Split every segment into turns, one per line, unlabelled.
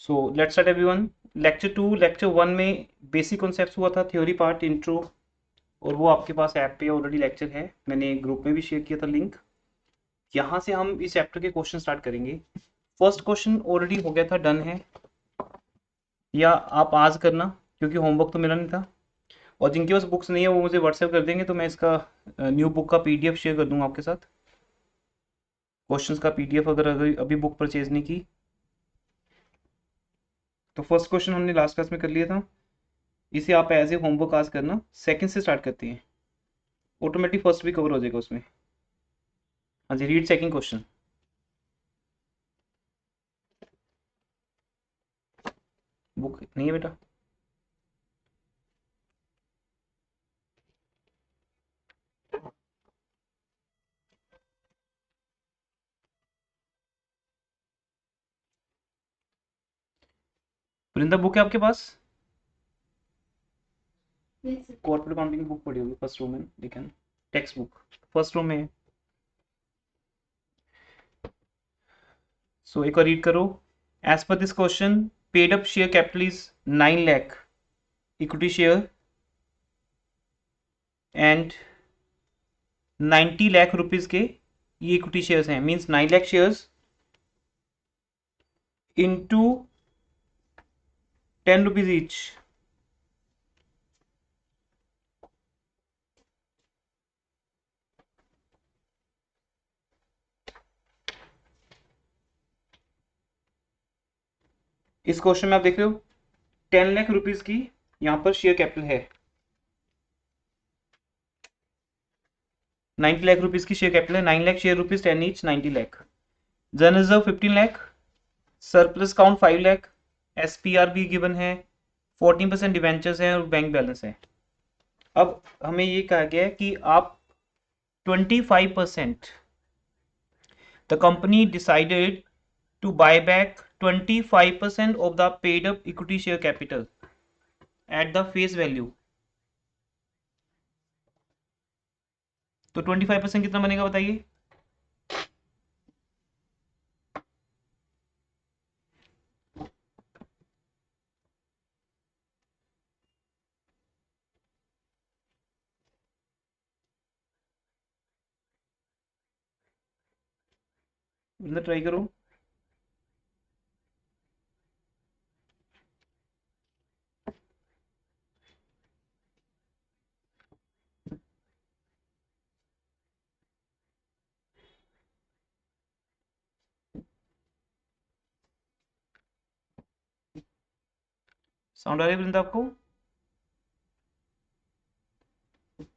So let's start everyone. Lecture 1 में basic concepts हुआ था, थ्योरी पार्ट, इंट्रो, और वो आपके पास ऐप पे ऑलरेडी लेक्चर है, मैंने ग्रुप में भी शेयर किया था लिंक। यहाँ से हम इस चैप्टर के क्वेश्चन स्टार्ट करेंगे। फर्स्ट क्वेश्चन ऑलरेडी हो गया था, डन है, या आप आज करना क्योंकि होमवर्क तो मिला नहीं था। और जिनके पास बुक्स नहीं है वो मुझे व्हाट्सएप कर देंगे, तो मैं इसका न्यू बुक का पीडीएफ शेयर कर दूंगा आपके साथ, क्वेश्चंस का पीडीएफ, अगर अभी बुक परचेज नहीं की। तो फर्स्ट क्वेश्चन हमने लास्ट क्लास में कर लिया था, इसे आप एज ए होमवर्क आज करना। सेकंड से स्टार्ट करते हैं, ऑटोमेटिक फर्स्ट भी कवर हो जाएगा उसमें। हाँ जी, रीड सेकंड क्वेश्चन। बुक नहीं है बेटा? वृंदा, बुक है आपके पास? कॉर्पोरेट अकाउंटिंग बुक पड़ी होगी फर्स्ट रो में, लेकिन टेक्स्ट बुक फर्स्ट रो में है। सो एक और रीड करो। As per this question, paid up share capital is 9 lakh equity share and 90 lakh rupees के ये इक्विटी शेयर्स हैं, means 9 lakh shares into 10 rupees each. इस क्वेश्चन में आप देख रहे हो 10 लाख रुपीज की यहाँ पर शेयर कैपिटल है, 90 लाख रुपीज की शेयर कैपिटल है, 9 lakh share rupees 10 each, 90 lakh. General reserve 15 lakh, surplus count 5 lakh, SPR भी गिवन है, 14% डिवेंचर्स हैं और बैंक बैलेंस है। अब हमें ये कहा गया है कि आप 25%, the company decided to buy back 25% of the paid up equity share capital at the face value। तो 25% कितना बनेगा बताइए? ट्राई करो। साउंड आ रही है वृंदा आपको?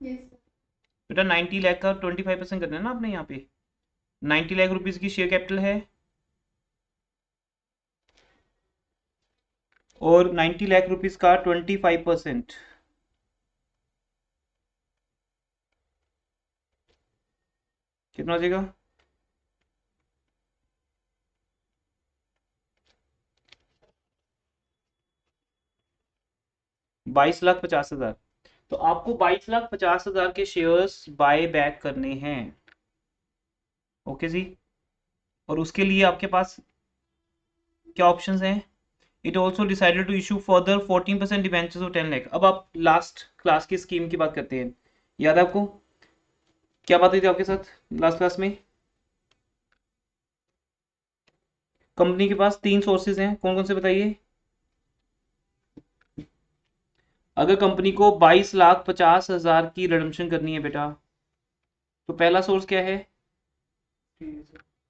बेटा 90 लाख का 25% करना है ना आपने यहाँ पे। 90 लाख रुपीज की शेयर कैपिटल है और 90 लाख रुपीज का 25%, कितना हो जाएगा? 22,50,000। तो आपको 22,50,000 के शेयर्स बाय बैक करने हैं। ओके जी। और उसके लिए आपके पास क्या ऑप्शंस हैं? It also decided to issue further 14% debentures of 10 lakh. अब आप लास्ट क्लास की स्कीम की बात करते हैं, याद है आपको क्या बात हुई थी आपके साथ लास्ट क्लास में? कंपनी के पास 3 सोर्सेज हैं, कौन कौन से बताइए? अगर कंपनी को 22,50,000 की रिडम्पशन करनी है बेटा, तो पहला सोर्स क्या है?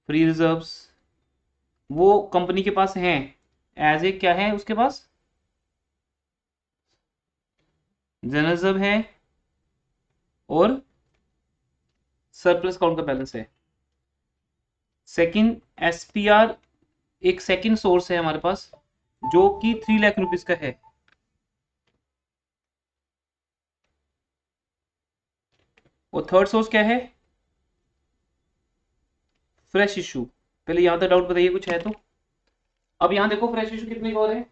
Free reserves. वो कंपनी के पास हैं, एज ए क्या है उसके पास? जनरल रिजर्व है और सरप्लस काउंट का बैलेंस है। सेकंड, एसपीआर एक सेकंड सोर्स है हमारे पास, जो कि 3 लाख रुपीज का है। और थर्ड सोर्स क्या है? Fresh issue. पहले यहां तक डाउट बताइए कुछ है तो। अब यहां देखो फ्रेश इशू कितने का हो रहे हैं?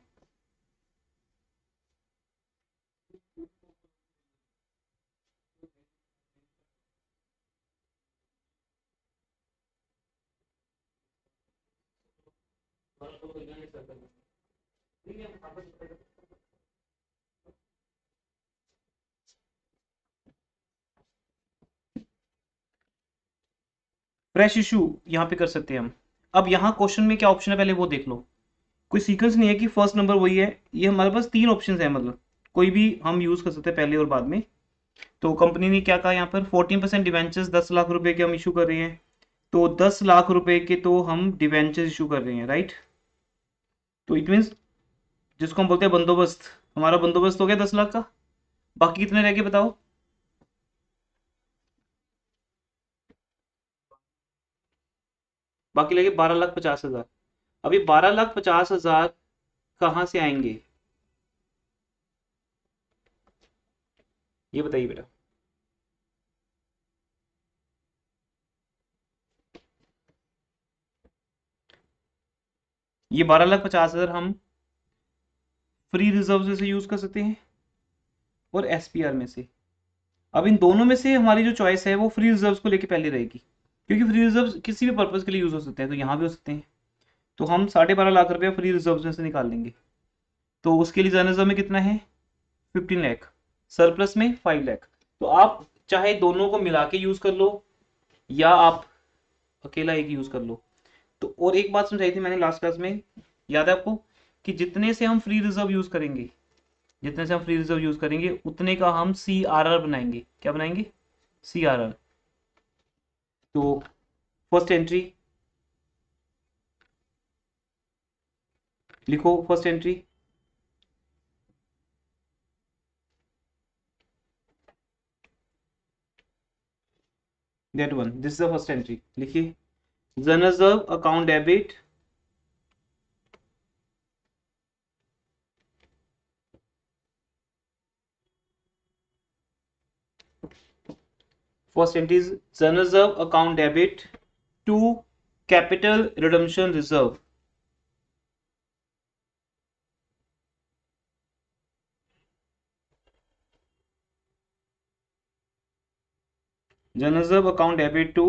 फ्रेश इशू यहाँ पे कर सकते हैं हम। अब यहाँ क्वेश्चन में क्या ऑप्शन है पहले वो देख लो। कोई सीक्वेंस नहीं है कि फर्स्ट नंबर वही है, ये हमारे पास तीन ऑप्शन है, मतलब कोई भी हम यूज कर सकते हैं पहले और बाद में। तो कंपनी ने क्या कहा यहाँ पर, 14% डिवेंचर्स 10 लाख रुपए के हम इशू कर रहे हैं। तो 10 लाख रुपए के तो हम डिवेंचर्स इशू कर रहे हैं, राइट। तो इट मीन्स जिसको हम बोलते हैं बंदोबस्त, हमारा बंदोबस्त हो गया 10 लाख का। बाकी कितने रह गए बताओ। बाकी लगे 12,50,000। अभी 12,50,000 कहाँ से आएंगे, ये बताइए बेटा। ये 12,50,000 हम फ्री रिजर्व से यूज कर सकते हैं और एसपीआर में से। अब इन दोनों में से हमारी जो चॉइस है वो फ्री रिजर्व्स को लेके पहले रहेगी, क्योंकि फ्री रिजर्व्स किसी भी पर्पज के लिए यूज हो सकते हैं, तो यहाँ भी हो सकते हैं। तो हम 12.5 लाख रुपया फ्री रिजर्व्स में से निकाल लेंगे। तो उसके लिए जनरल में कितना है, 15 लाख, सरप्लस में 5 लाख। तो आप चाहे दोनों को मिला के यूज कर लो या आप अकेला एक यूज कर लो। तो और एक बात समझाई थी मैंने लास्ट क्लास में, याद है आपको, कि जितने से हम फ्री रिजर्व यूज करेंगे, जितने से हम फ्री रिजर्व यूज करेंगे उतने का हम CRR बनाएंगे। क्या बनाएंगे, CRR। तो फर्स्ट एंट्री लिखो, first entry that one, this is the first entry, लिखिए। General account debit first entry is general account debit to capital redemption reserve. General account debit to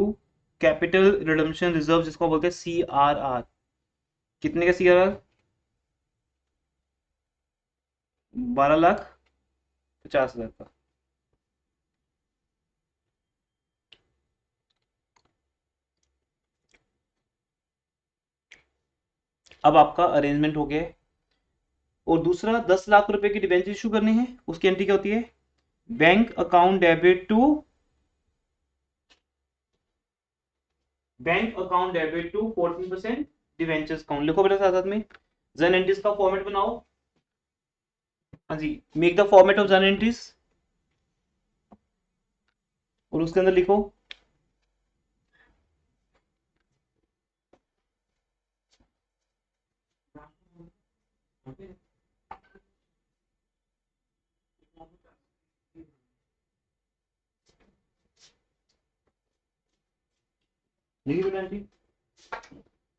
capital redemption reserve, जिसको बोलते हैं CRR। कितने का CRR, 12,50,000 का। अब आपका arrangement हो गया। और दूसरा 10 लाख रुपए की डिबेंचर इशू करनी है, उसकी एंट्री क्या होती है, bank account debit to, bank account debit to 14% debentures account. लिखो बेटा साथ साथ में, जन एंट्रीज का फॉर्मेट बनाओ। हाँ जी, मेक द फॉर्मेट ऑफ जन एंट्रीज, और उसके अंदर लिखो लिखी बेटा एंट्री।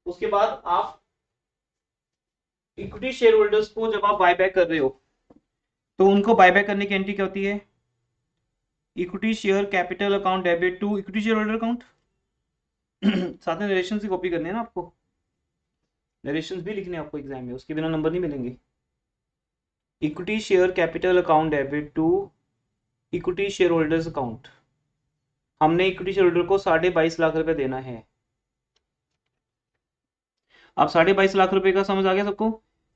उसके बाद आप इक्विटी शेयर होल्डर्स को जब आप बाय बैक कर रहे हो, तो उनको बाय बैक करने की एंट्री क्या होती है, equity share capital account debit to equity share holder account. साथ में नरेशन की कॉपी करनी है ना आपको, नरेशन भी लिखने हैं आपको एग्जाम में, उसके बिना नंबर नहीं मिलेंगे। Equity share capital account debit to equity share holders account. हमने इक्विटी शेयर होल्डर को 22.5 लाख रुपए देना है। अब 22.5 लाख रुपए का समझ आ गया सबको।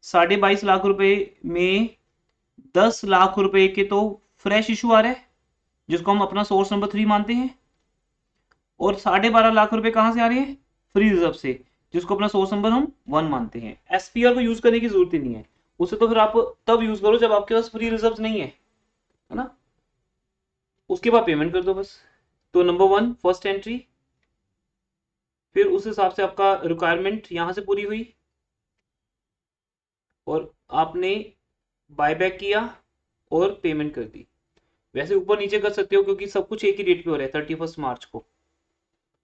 22.5 लाख रुपए में 10 लाख रुपए के तो फ्रेश इशू आ रहा है, जिसको हम अपना सोर्स नंबर 3 मानते हैं। और 12.5 लाख रुपए कहां से आ रहे हैं, फ्री रिजर्व से, जिसको अपना सोर्स नंबर हम 1 मानते हैं। एसपीआर को यूज करने की जरूरत ही नहीं है, उसे तो फिर आप तब यूज करो जब आपके पास फ्री रिजर्व नहीं है ना, उसके बाद पेमेंट कर दो बस। तो नंबर 1 फर्स्ट एंट्री, फिर उस हिसाब से आपका रिक्वायरमेंट यहां से पूरी हुई और आपने बायबैक किया और पेमेंट कर दी। वैसे ऊपर नीचे कर सकते हो क्योंकि सब कुछ एक ही डेट पे हो रहा है, 31 मार्च को।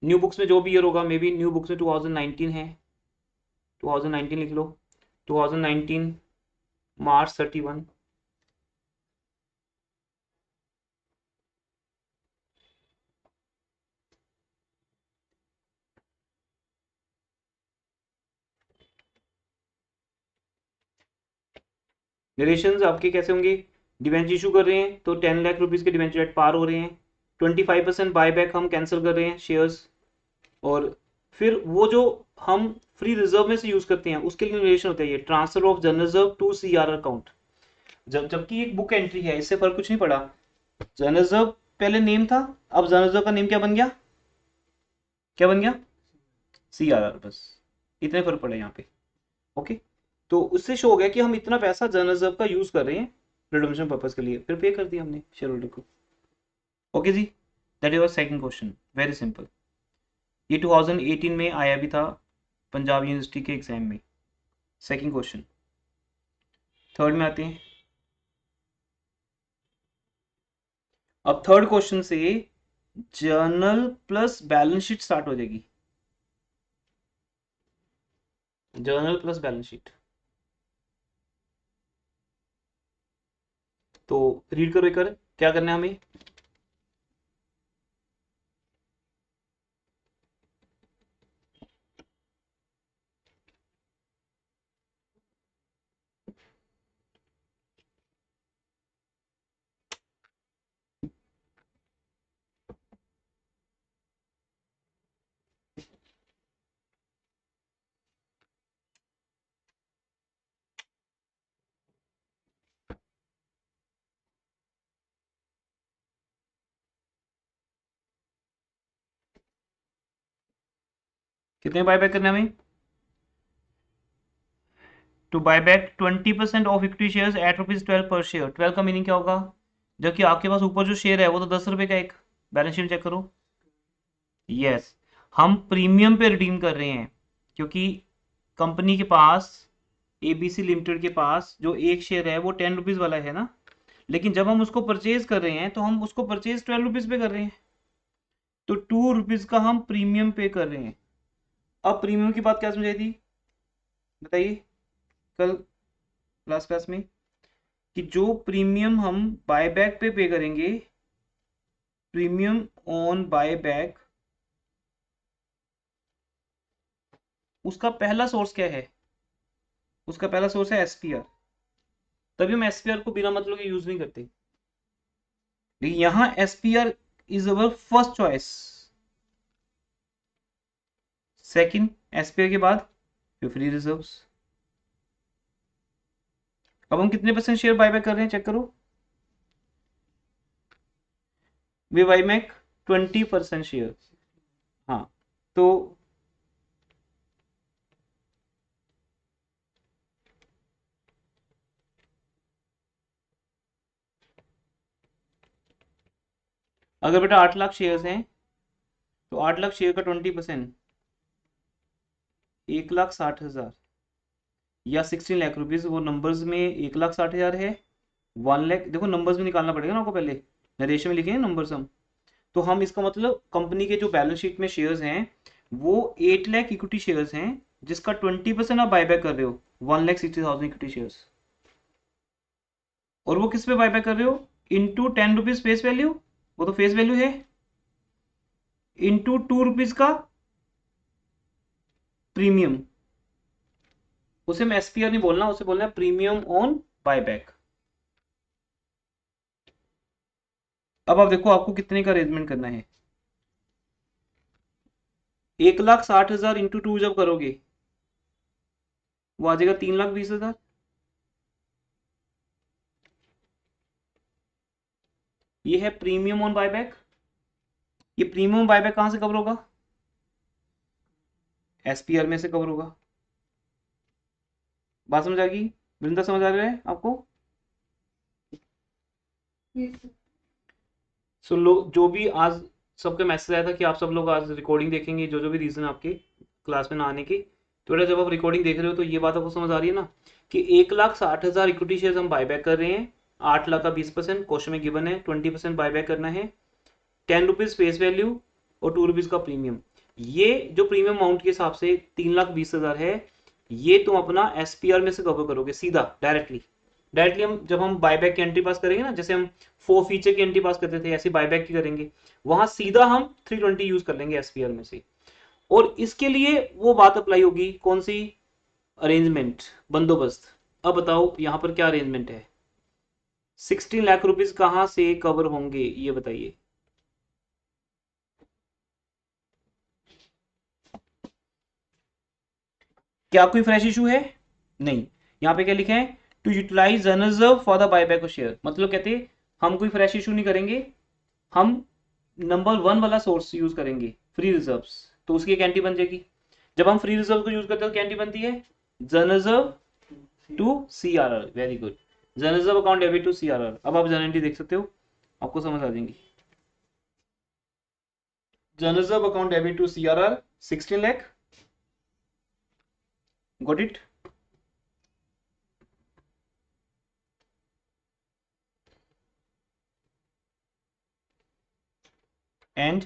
न्यू बुक्स में जो भी ईयर होगा, मे बी न्यू बुक्स में 2019 है, 2019 लिख लो, 2019 मार्च 31। नरेशंस आपके कैसे होंगे, डिवेंचर इशू कर रहे हैं तो 10 लाख रुपीज के डिवेंचर एट पार हो रहे हैं, 25% बायबैक हम कैंसिल कर रहे हैं शेयर्स, और फिर वो जो हम फ्री रिजर्व में से यूज करते हैं उसके लिए नरेशन होता है ये transfer of general reserve to CRR account. जबकि एक बुक एंट्री है, इससे फर्क कुछ नहीं पड़ा। जनरल रिजर्व पहले नेम था, अब जनरल रिजर्व का नेम क्या बन गया, क्या बन गया, सीआरआर, बस इतने फर्क पड़े यहाँ पे। ओके, तो उससे शो हो गया कि हम इतना पैसा जनरल रिजर्व का यूज कर रहे हैं रिडम्पशन पर्पज के लिए, फिर पे कर दिया हमने शेयर होल्डर को। Okay ji, that is our second question, very simple. ये 2018 में आया भी था पंजाब यूनिवर्सिटी के एग्जाम में। सेकंड क्वेश्चन, थर्ड में आते हैं। अब थर्ड क्वेश्चन से journal plus balance sheet start हो जाएगी, जर्नल प्लस बैलेंस शीट। तो रीड करो एक बार, क्या करना है हमें। कितने बाय बैक करना है हमें, to buy back 20% of equity shares at ₹12 per share. 12 का मीनिंग क्या होगा, जबकि आपके पास ऊपर जो शेयर है वो तो 10 रुपए का एक, बैलेंस शीट चेक करो। यस, हम प्रीमियम पे रिडीम कर रहे हैं, क्योंकि कंपनी के पास, एबीसी लिमिटेड के पास जो एक शेयर है वो 10 रुपीज वाला है ना, लेकिन जब हम उसको परचेज कर रहे हैं तो हम उसको परचेज 12 रुपीज पे कर रहे हैं, तो 2 रुपीज का हम प्रीमियम पे कर रहे हैं। अब प्रीमियम की बात क्या समझाई थी, बताइए कल क्लास में, कि जो प्रीमियम हम बायबैक पे करेंगे, प्रीमियम ऑन बायबैक, उसका पहला सोर्स क्या है, उसका पहला सोर्स है एसपीआर। तभी हम एसपीआर को बिना मतलब के यूज नहीं करते, लेकिन यहां SPR is our first choice. Second, SPR के बाद फिर फ्री रिजर्व्स। अब हम कितने परसेंट शेयर बायबैक कर रहे हैं चेक करो, वे बायबैक 20% शेयर। हाँ, तो अगर बेटा 8 लाख शेयर्स हैं तो 8 लाख शेयर का 20% 1,60,000 या 16 लाख रुपीज, वो नंबर्स में 1,60,000 है, 1 लाख, देखो नंबर्स में निकालना पड़ेगा ना आपको, पहले नरेशन में लिखे हैं नंबर्स हम, तो हम इसका मतलब कंपनी के जो बैलेंस शीट में शेयर्स हैं वो 8 लाख इक्विटी शेयर्स हैं, जिसका 20% आप बायबैक कर रहे हो, 1,60,000 इक्विटी शेयर्स। और वो किस पे बायबैक कर रहे हो, इंटू 10 रुपीज फेस वैल्यू, वो तो फेस वैल्यू है, इंटू 2 रुपीज का प्रीमियम, उसे मैं एसपीआर नहीं बोलना, उसे बोलना है प्रीमियम ऑन बायबैक। अब आप देखो आपको कितने का अरेंजमेंट करना है, 1,60,000 इंटू 2 जब करोगे वो आ जाएगा 3,20,000। ये है प्रीमियम ऑन बायबैक। ये प्रीमियम बायबैक कहां से कवर होगा, एसपीआर में से कवर होगा। बात समझ आ गई, वृंदा समझ आ रहा है आपको। सो लोग जो भी आज सबका मैसेज आया था कि आप सब लोग आज रिकॉर्डिंग देखेंगे, जो जो भी रीजन आपके क्लास में ना आने की, तो बेटा जब आप रिकॉर्डिंग देख रहे हो तो ये बात आपको समझ आ रही है ना, कि 1,60,000 इक्विटी शेयर हम बायबैक कर रहे हैं, 8 लाख का 20%, क्वेश्चन में गिवन है 20% बायबैक करना है, 10 रुपीज फेस वैल्यू और 2 रुपीज का प्रीमियम। ये जो प्रीमियम अमाउंट के हिसाब से 3,20,000 है, ये तुम अपना एसपीआर में से कवर करोगे सीधा डायरेक्टली। डायरेक्टली हम जब हम बायबैक की एंट्री पास करेंगे ना, जैसे हम 4 फीचर की एंट्री पास करते थे, ऐसे बायबैक की करेंगे, वहां सीधा हम 320 यूज कर लेंगे एसपीआर में से। और इसके लिए वो बात अप्लाई होगी, कौन सी, अरेंजमेंट, बंदोबस्त, अब बताओ यहाँ पर क्या अरेंजमेंट है, 16 लाख रुपीस कहाँ से कवर होंगे ये बताइए। क्या कोई फ्रेश इशू है? नहीं। यहाँ पे क्या लिखा है, to utilise reserve for the buyback of share, मतलब कहते हैं हम कोई फ्रेश इशू नहीं करेंगे, हम नंबर 1 वाला सोर्स यूज करेंगे, फ्री रिजर्व्स, तो उसकी एक एंटी बन जाएगी। जब हम फ्री रिजर्व को यूज करते हैं तो क्या एंटी बनती है, general reserve to CRR, very good, general reserve account debit to CRR. अब आप जनरेंटी देख सकते हो, आपको समझ आ जाएंगी। General reserve account debit to CRR 16 lakh, got it. And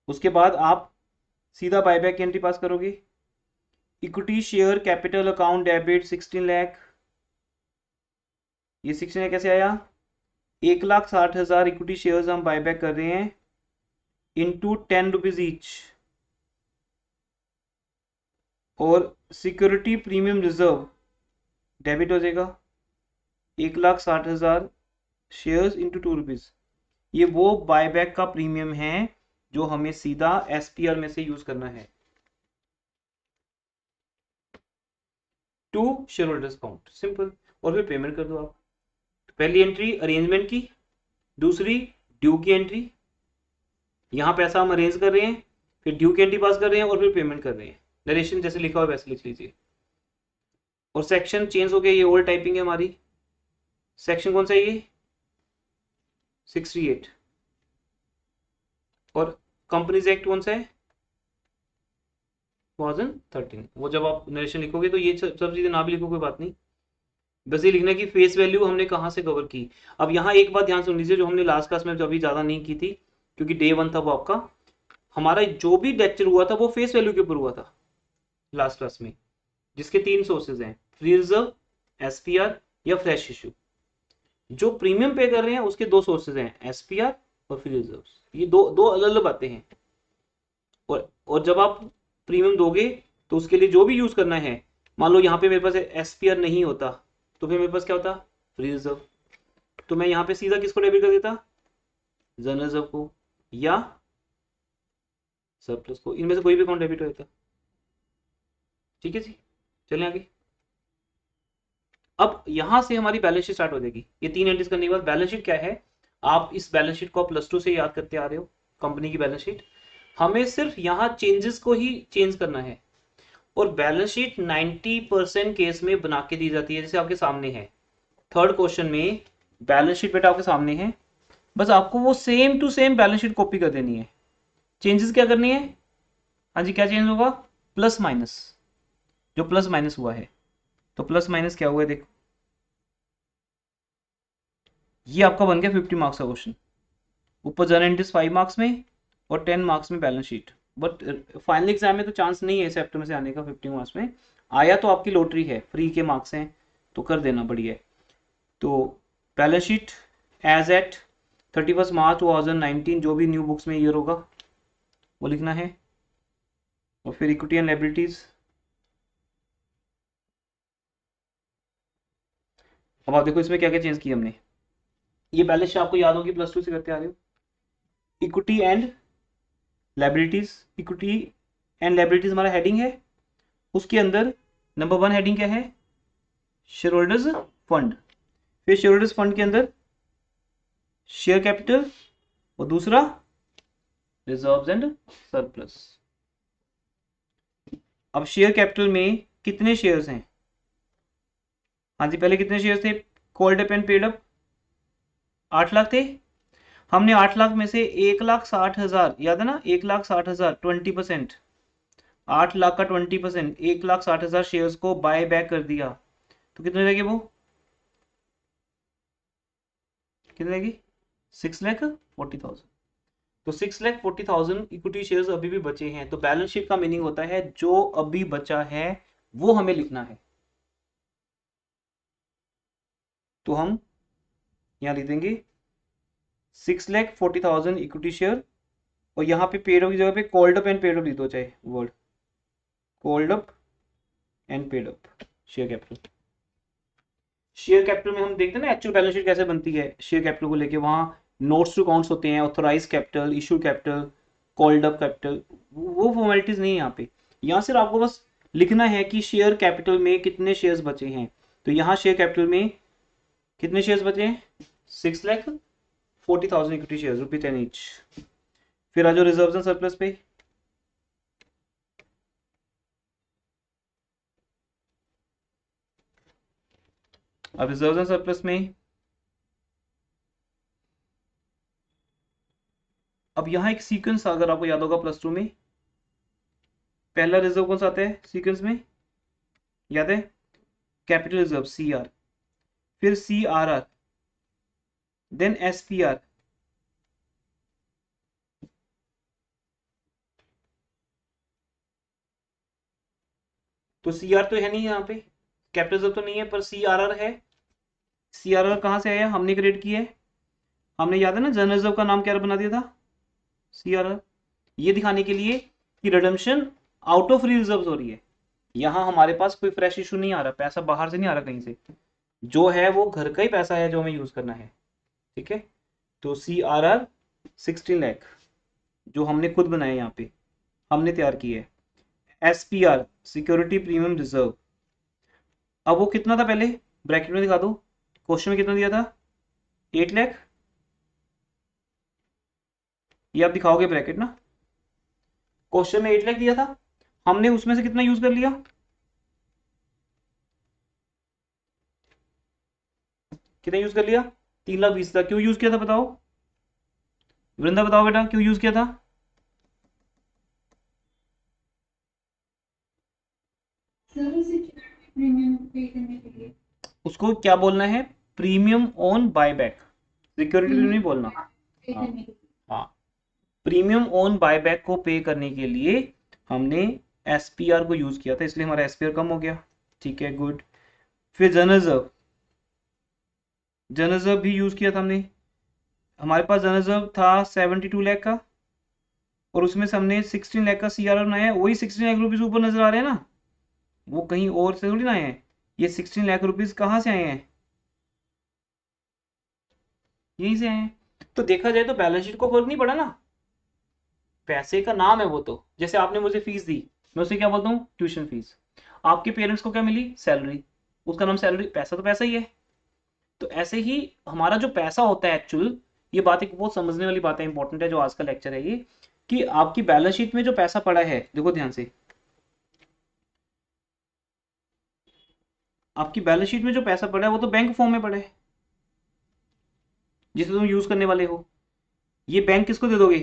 उसके बाद आप सीधा बायबैक की एंट्री पास करोगे, equity share capital account debit 16 lakh, ये 16 लाख कैसे आया, 1,60,000 इक्विटी शेयर्स हम बायबैक कर रहे हैं इनटू 10 रुपीज ईच, और सिक्योरिटी प्रीमियम रिजर्व डेबिट हो जाएगा 1,60,000 शेयर्स इंटू 2 रुपीज। ये वो बायबैक का प्रीमियम है जो हमें सीधा एसपीआर में से यूज करना है to share holders account, simple. और फिर पेमेंट कर दो आप। तो पहली एंट्री अरेंजमेंट की, दूसरी ड्यू की एंट्री, यहां पैसा हम अरेंज कर रहे हैं, फिर ड्यू की एंट्री पास कर रहे हैं और फिर पेमेंट कर रहे हैं, नरेशन जैसे लिखा हुआ वैसे लिख लीजिए। और सेक्शन चेंज हो गया, ये ओल्ड टाइपिंग है हमारी, सेक्शन कौन सा है ये, 68, और कंपनीज एक्ट कौन सा है, 2013। वो जब आप नरेशन लिखोगे तो ये सब चीजें ना भी लिखो कोई बात नहीं, बस ये लिखना कि फेस वैल्यू हमने कहां से कवर की। अब यहाँ एक बात ध्यान सुन लीजिए जो हमने लास्ट क्लास में अभी ज्यादा नहीं की थी, क्योंकि डे 1 था वो आपका, हमारा जो भी लेक्चर हुआ था वो फेस वैल्यू के ऊपर हुआ था लास्ट क्लास में, जिसके 3 सोर्सेज हैं, फ्री रिजर्व, एसपीआर या फ्रेश इशू। जो प्रीमियम पे कर रहे हैं उसके 2 सोर्सेज हैं, एसपीआर और फ्री रिजर्व, ये दो दो अलग अलग बातें हैं। और जब आप प्रीमियम दोगे तो उसके लिए जो भी यूज करना है, मान लो यहाँ पे मेरे पास एसपीआर नहीं होता तो फिर मेरे पास क्या होता, फ्री रिजर्व, तो मैं यहाँ पे सीधा किसको डेबिट कर देता, जनरल रिजर्व को या सरप्लस को, इनमें से कोई भी अकाउंट डेबिट हो जाता। ठीक है जी, चलें आगे। अब यहां से हमारी बैलेंस शीट स्टार्ट हो जाएगी, ये 3 एंट्रीज करने के बाद बैलेंस शीट क्या है, आप इस बैलेंस शीट को +2 से याद करते आ रहे हो, कंपनी की बैलेंस शीट। हमें सिर्फ यहाँ चेंजेस को ही चेंज करना है, और बैलेंस शीट 90% केस में बना के दी जाती है, जैसे आपके सामने है थर्ड क्वेश्चन में, बैलेंस शीट बेटा आपके सामने है, बस आपको वो same to same balance sheet copy कर देनी है। चेंजेस क्या करनी है, हाँ जी क्या चेंज होगा, प्लस माइनस, जो प्लस माइनस हुआ है, तो प्लस माइनस क्या हुआ है देखो, ये आपका बन गया 50 मार्क्स का क्वेश्चन, ऊपर जनरल 5 मार्क्स में और 10 मार्क्स में balance sheet. But final exam में तो चांस नहीं है सेप्टेम्बर में से आने का 50 मार्क्स में, आया तो आपकी लॉटरी है, फ्री के मार्क्स हैं तो कर देना बढ़िया है। तो बैलेंस शीट एज एट 31 मार्च 2019, जो भी न्यू बुक्स में ईयर होगा वो लिखना है, और फिर इक्विटी एंड लायबिलिटीज। अब आप देखो इसमें क्या क्या चेंज किया हमने, ये बैलेंस शीट आपको याद होगी +2 से करते आ रहे हो, equity and liabilities, equity and liabilities हमारा हेडिंग है, उसके अंदर नंबर 1 हेडिंग क्या है, शेयर होल्डर्स फंड, फिर शेयर होल्डर्स फंड के अंदर शेयर कैपिटल, और दूसरा रिजर्व्स एंड सरप्लस। अब शेयर कैपिटल में कितने शेयर्स हैं, हाँ जी पहले कितने शेयर्स थे, called up and paid up 8 lakh थे, हमने 8 लाख में से 1,60,000, याद है ना 1,60,000 20%, 8 लाख का 20%, 1,60,000 शेयर्स को बाय बैक कर दिया, तो कितने रहेगी वो, कितने रहेगी 6,40,000, तो 6,40,000 इक्विटी शेयर्स अभी भी बचे हैं। तो बैलेंस शीट का मीनिंग होता है जो अभी बचा है वो हमें लिखना है, तो हम यहां लिख देंगे 6,40,000 इक्विटी शेयर, और यहाँ पे पेड अप की जगह पे called up and paid up लिख दो, चाहे word called up and paid up share capital. Share capital में हम देखते हैं ना एक्चुअल बैलेंस शीट कैसे बनती है शेयर कैपिटल को लेके, वहाँ नोट्स टू अकाउंट्स होते हैं, authorise capital, issue capital, called up capital, वो फॉर्मेलिटीज नहीं है यहाँ पे। यहाँ सिर्फ आपको बस लिखना है कि शेयर कैपिटल में कितने शेयर्स बचे हैं। तो यहाँ शेयर कैपिटल में कितने शेयर्स बचे हैं, 6,40,000 इक्विटी शेयर, ₹10 ईच। फिर आ जाओ रिजर्व एंड सरप्लस पे। अब रिजर्व एंड सरप्लस में अब यहाँ एक सीक्वेंस अगर आपको याद होगा प्लस 2 में, पहला रिजर्व कौन सा आता है सीक्वेंस में, याद है, कैपिटल रिजर्व CR, फिर CRR, देन SPR, तो CR तो है नहीं यहाँ पे, कैपिटल रिजर्व तो नहीं है, पर CRR है। CRR कहाँ से आया, हमने क्रिएट किया है, हमने याद है ना जनरल रिजर्व का नाम क्या बना दिया था, CRR, ये दिखाने के लिए कि redemption out of free reserve हो रही है। यहाँ हमारे पास कोई फ्रेश इशू नहीं आ रहा, पैसा बाहर से नहीं आ रहा कहीं से, जो है वो घर का ही पैसा है जो हमें यूज करना है, ठीक है। तो CRR 16 लाख जो हमने खुद बनाया, यहाँ पे हमने तैयार किया है। SPR सिक्योरिटी प्रीमियम रिजर्व, अब वो कितना था पहले ब्रैकेट में दिखा दो, क्वेश्चन में कितना दिया था, 8 लाख, ये आप दिखाओगे ब्रैकेट ना, क्वेश्चन में 8 लाख दिया था, हमने उसमें से कितना यूज कर लिया, कितना यूज कर लिया, 3,20,000। क्यों यूज किया था बताओ, वृंदा बताओ बेटा क्यों यूज किया था, उसको क्या बोलना है, प्रीमियम ऑन बायबैक, सिक्योरिटी नहीं बोलना। हाँ हाँ, प्रीमियम ऑन बायबैक को पे करने के लिए हमने SPR को यूज किया था, इसलिए हमारा SPR कम हो गया, ठीक है गुड। फिर जनरल रिजर्व भी यूज किया था हमने, हमारे पास जनरल रिजर्व था 72 लाख का, और उसमें से हमने 16 लाख का CRR बनाया है, वही 16 लाख रुपीज ऊपर नजर आ रहे हैं ना, वो कहीं और से थोड़ी ना आए हैं, ये 16 लाख रुपीज कहाँ से आए हैं, यहीं से आए हैं। तो देखा जाए तो बैलेंस शीट को फर्क नहीं पड़ा ना, पैसे का नाम है वो, तो जैसे आपने मुझे फीस दी, मैं उसे क्या बोलता हूँ, ट्यूशन फीस। आपके पेरेंट्स को क्या मिली, सैलरी, उसका नाम सैलरी, पैसा तो पैसा ही है। तो ऐसे ही हमारा जो पैसा होता है एक्चुअल, ये बात एक बहुत समझने वाली बात है, इंपॉर्टेंट है, जो आज का लेक्चर है ये, कि आपकी बैलेंस शीट में जो पैसा पड़ा है, देखो ध्यान से, आपकी बैलेंस शीट में जो पैसा पड़ा है वो तो बैंक फॉर्म में पड़ा है जिसे तुम यूज करने वाले हो, ये बैंक किसको दे दोगे,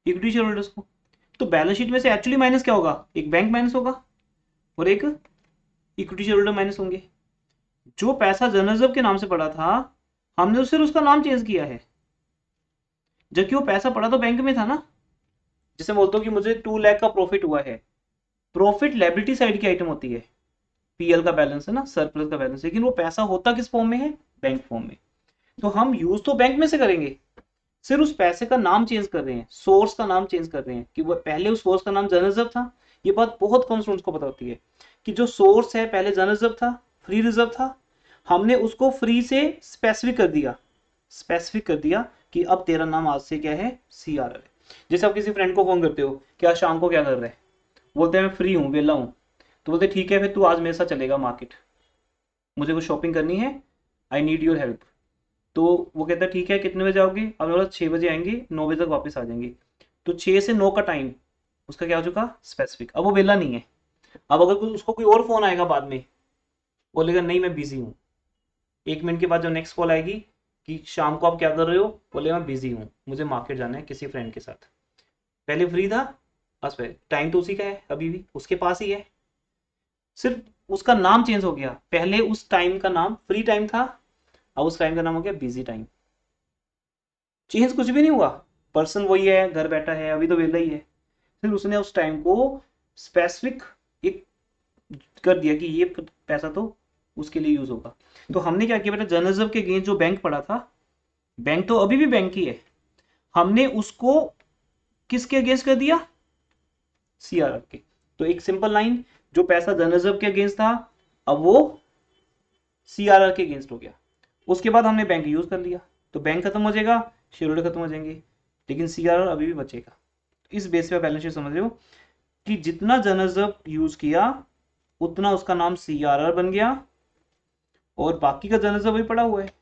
इक्विटी शेयर होल्डर्स को। तो बैलेंस शीट में से एक्चुअली माइनस क्या होगा, एक बैंक माइनस होगा और एक इक्विटी शेयर होल्डर माइनस होंगे। जो पैसा जनरल रिजर्व के नाम से पड़ा था, हमने सिर्फ उसका नाम चेंज किया है, जबकि वो पैसा पड़ा तो बैंक में था ना। जैसे बोलते हो कि मुझे 2 लाख का प्रॉफिट हुआ है, प्रॉफिट लायबिलिटी साइड की आइटम होती है, PL का बैलेंस है ना, सरप्लस का बैलेंस, लेकिन वो पैसा होता किस फॉर्म में है, बैंक फॉर्म में। तो हम यूज तो बैंक में से करेंगे, सिर्फ उस पैसे का नाम चेंज कर रहे हैं, सोर्स का नाम चेंज कर रहे हैं, कि वो पहले उस सोर्स का नाम जनरल रिजर्व था। ये बात बहुत कम स्टूडेंट्स को पता होती है कि जो सोर्स है पहले जनरल रिजर्व था, फ्री रिजर्व था, हमने उसको फ्री से स्पेसिफिक कर दिया, स्पेसिफिक कर दिया कि अब तेरा नाम आज से क्या है, CRR है। जैसे आप किसी फ्रेंड को फोन करते हो, क्या शाम को क्या कर रहे हैं, बोलते हैं मैं फ्री हूँ, वेला हूँ, तो बोलते ठीक है फिर तू आज मेरे साथ चलेगा मार्केट, मुझे कुछ शॉपिंग करनी है, आई नीड योर हेल्प। तो वो कहता है ठीक है कितने बजे आओगे, अब बोला 6 बजे आएंगे, 9 बजे तक वापस आ जाएंगे। तो 6 से 9 का टाइम उसका क्या हो चुका, स्पेसिफिक, अब वो वेला नहीं है। अब अगर उसको कोई और फोन आएगा बाद में, बोलेगा नहीं मैं बिजी हूँ, 1 मिनट के बाद जब नेक्स्ट कॉल आएगी कि शाम को आप क्या कर रहे हो, बोले मैं बिजी हूँ, मुझे मार्केट जाना है किसी फ्रेंड के साथ। पहले फ्री था, बस टाइम तो उसी का है, अभी भी उसके पास ही है, सिर्फ उसका नाम चेंज हो गया, पहले उस टाइम का नाम फ्री टाइम था, अब उस टाइम का नाम हो गया बिजी टाइम। चेंज कुछ भी नहीं हुआ, पर्सन वही है, घर बैठा है, अभी तो वेला ही है, फिर उसने उस टाइम को स्पेसिफिक एक कर दिया कि ये पैसा तो उसके लिए यूज होगा। तो हमने क्या किया बेटा, जन रिजर्व के अगेंस्ट जो बैंक पड़ा था, बैंक तो अभी भी बैंक ही है, हमने उसको किसके अगेंस्ट कर दिया, सीआरआर के। तो एक सिंपल लाइन, जो पैसा जन रिजर्व के अगेंस्ट था अब वो सीआरआर के अगेंस्ट हो गया। उसके बाद हमने बैंक यूज कर लिया, तो बैंक खत्म हो जाएगा, शेयर होल्डर खत्म हो जाएंगे, लेकिन सीआरआर अभी भी बचेगा। इस बेस पे बैलेंस शीट समझ रहे हो कि जितना जन रिजर्व यूज किया उतना उसका नाम सीआरआर बन गया, और बाकी का जन रिजर्व भी पड़ा हुआ है।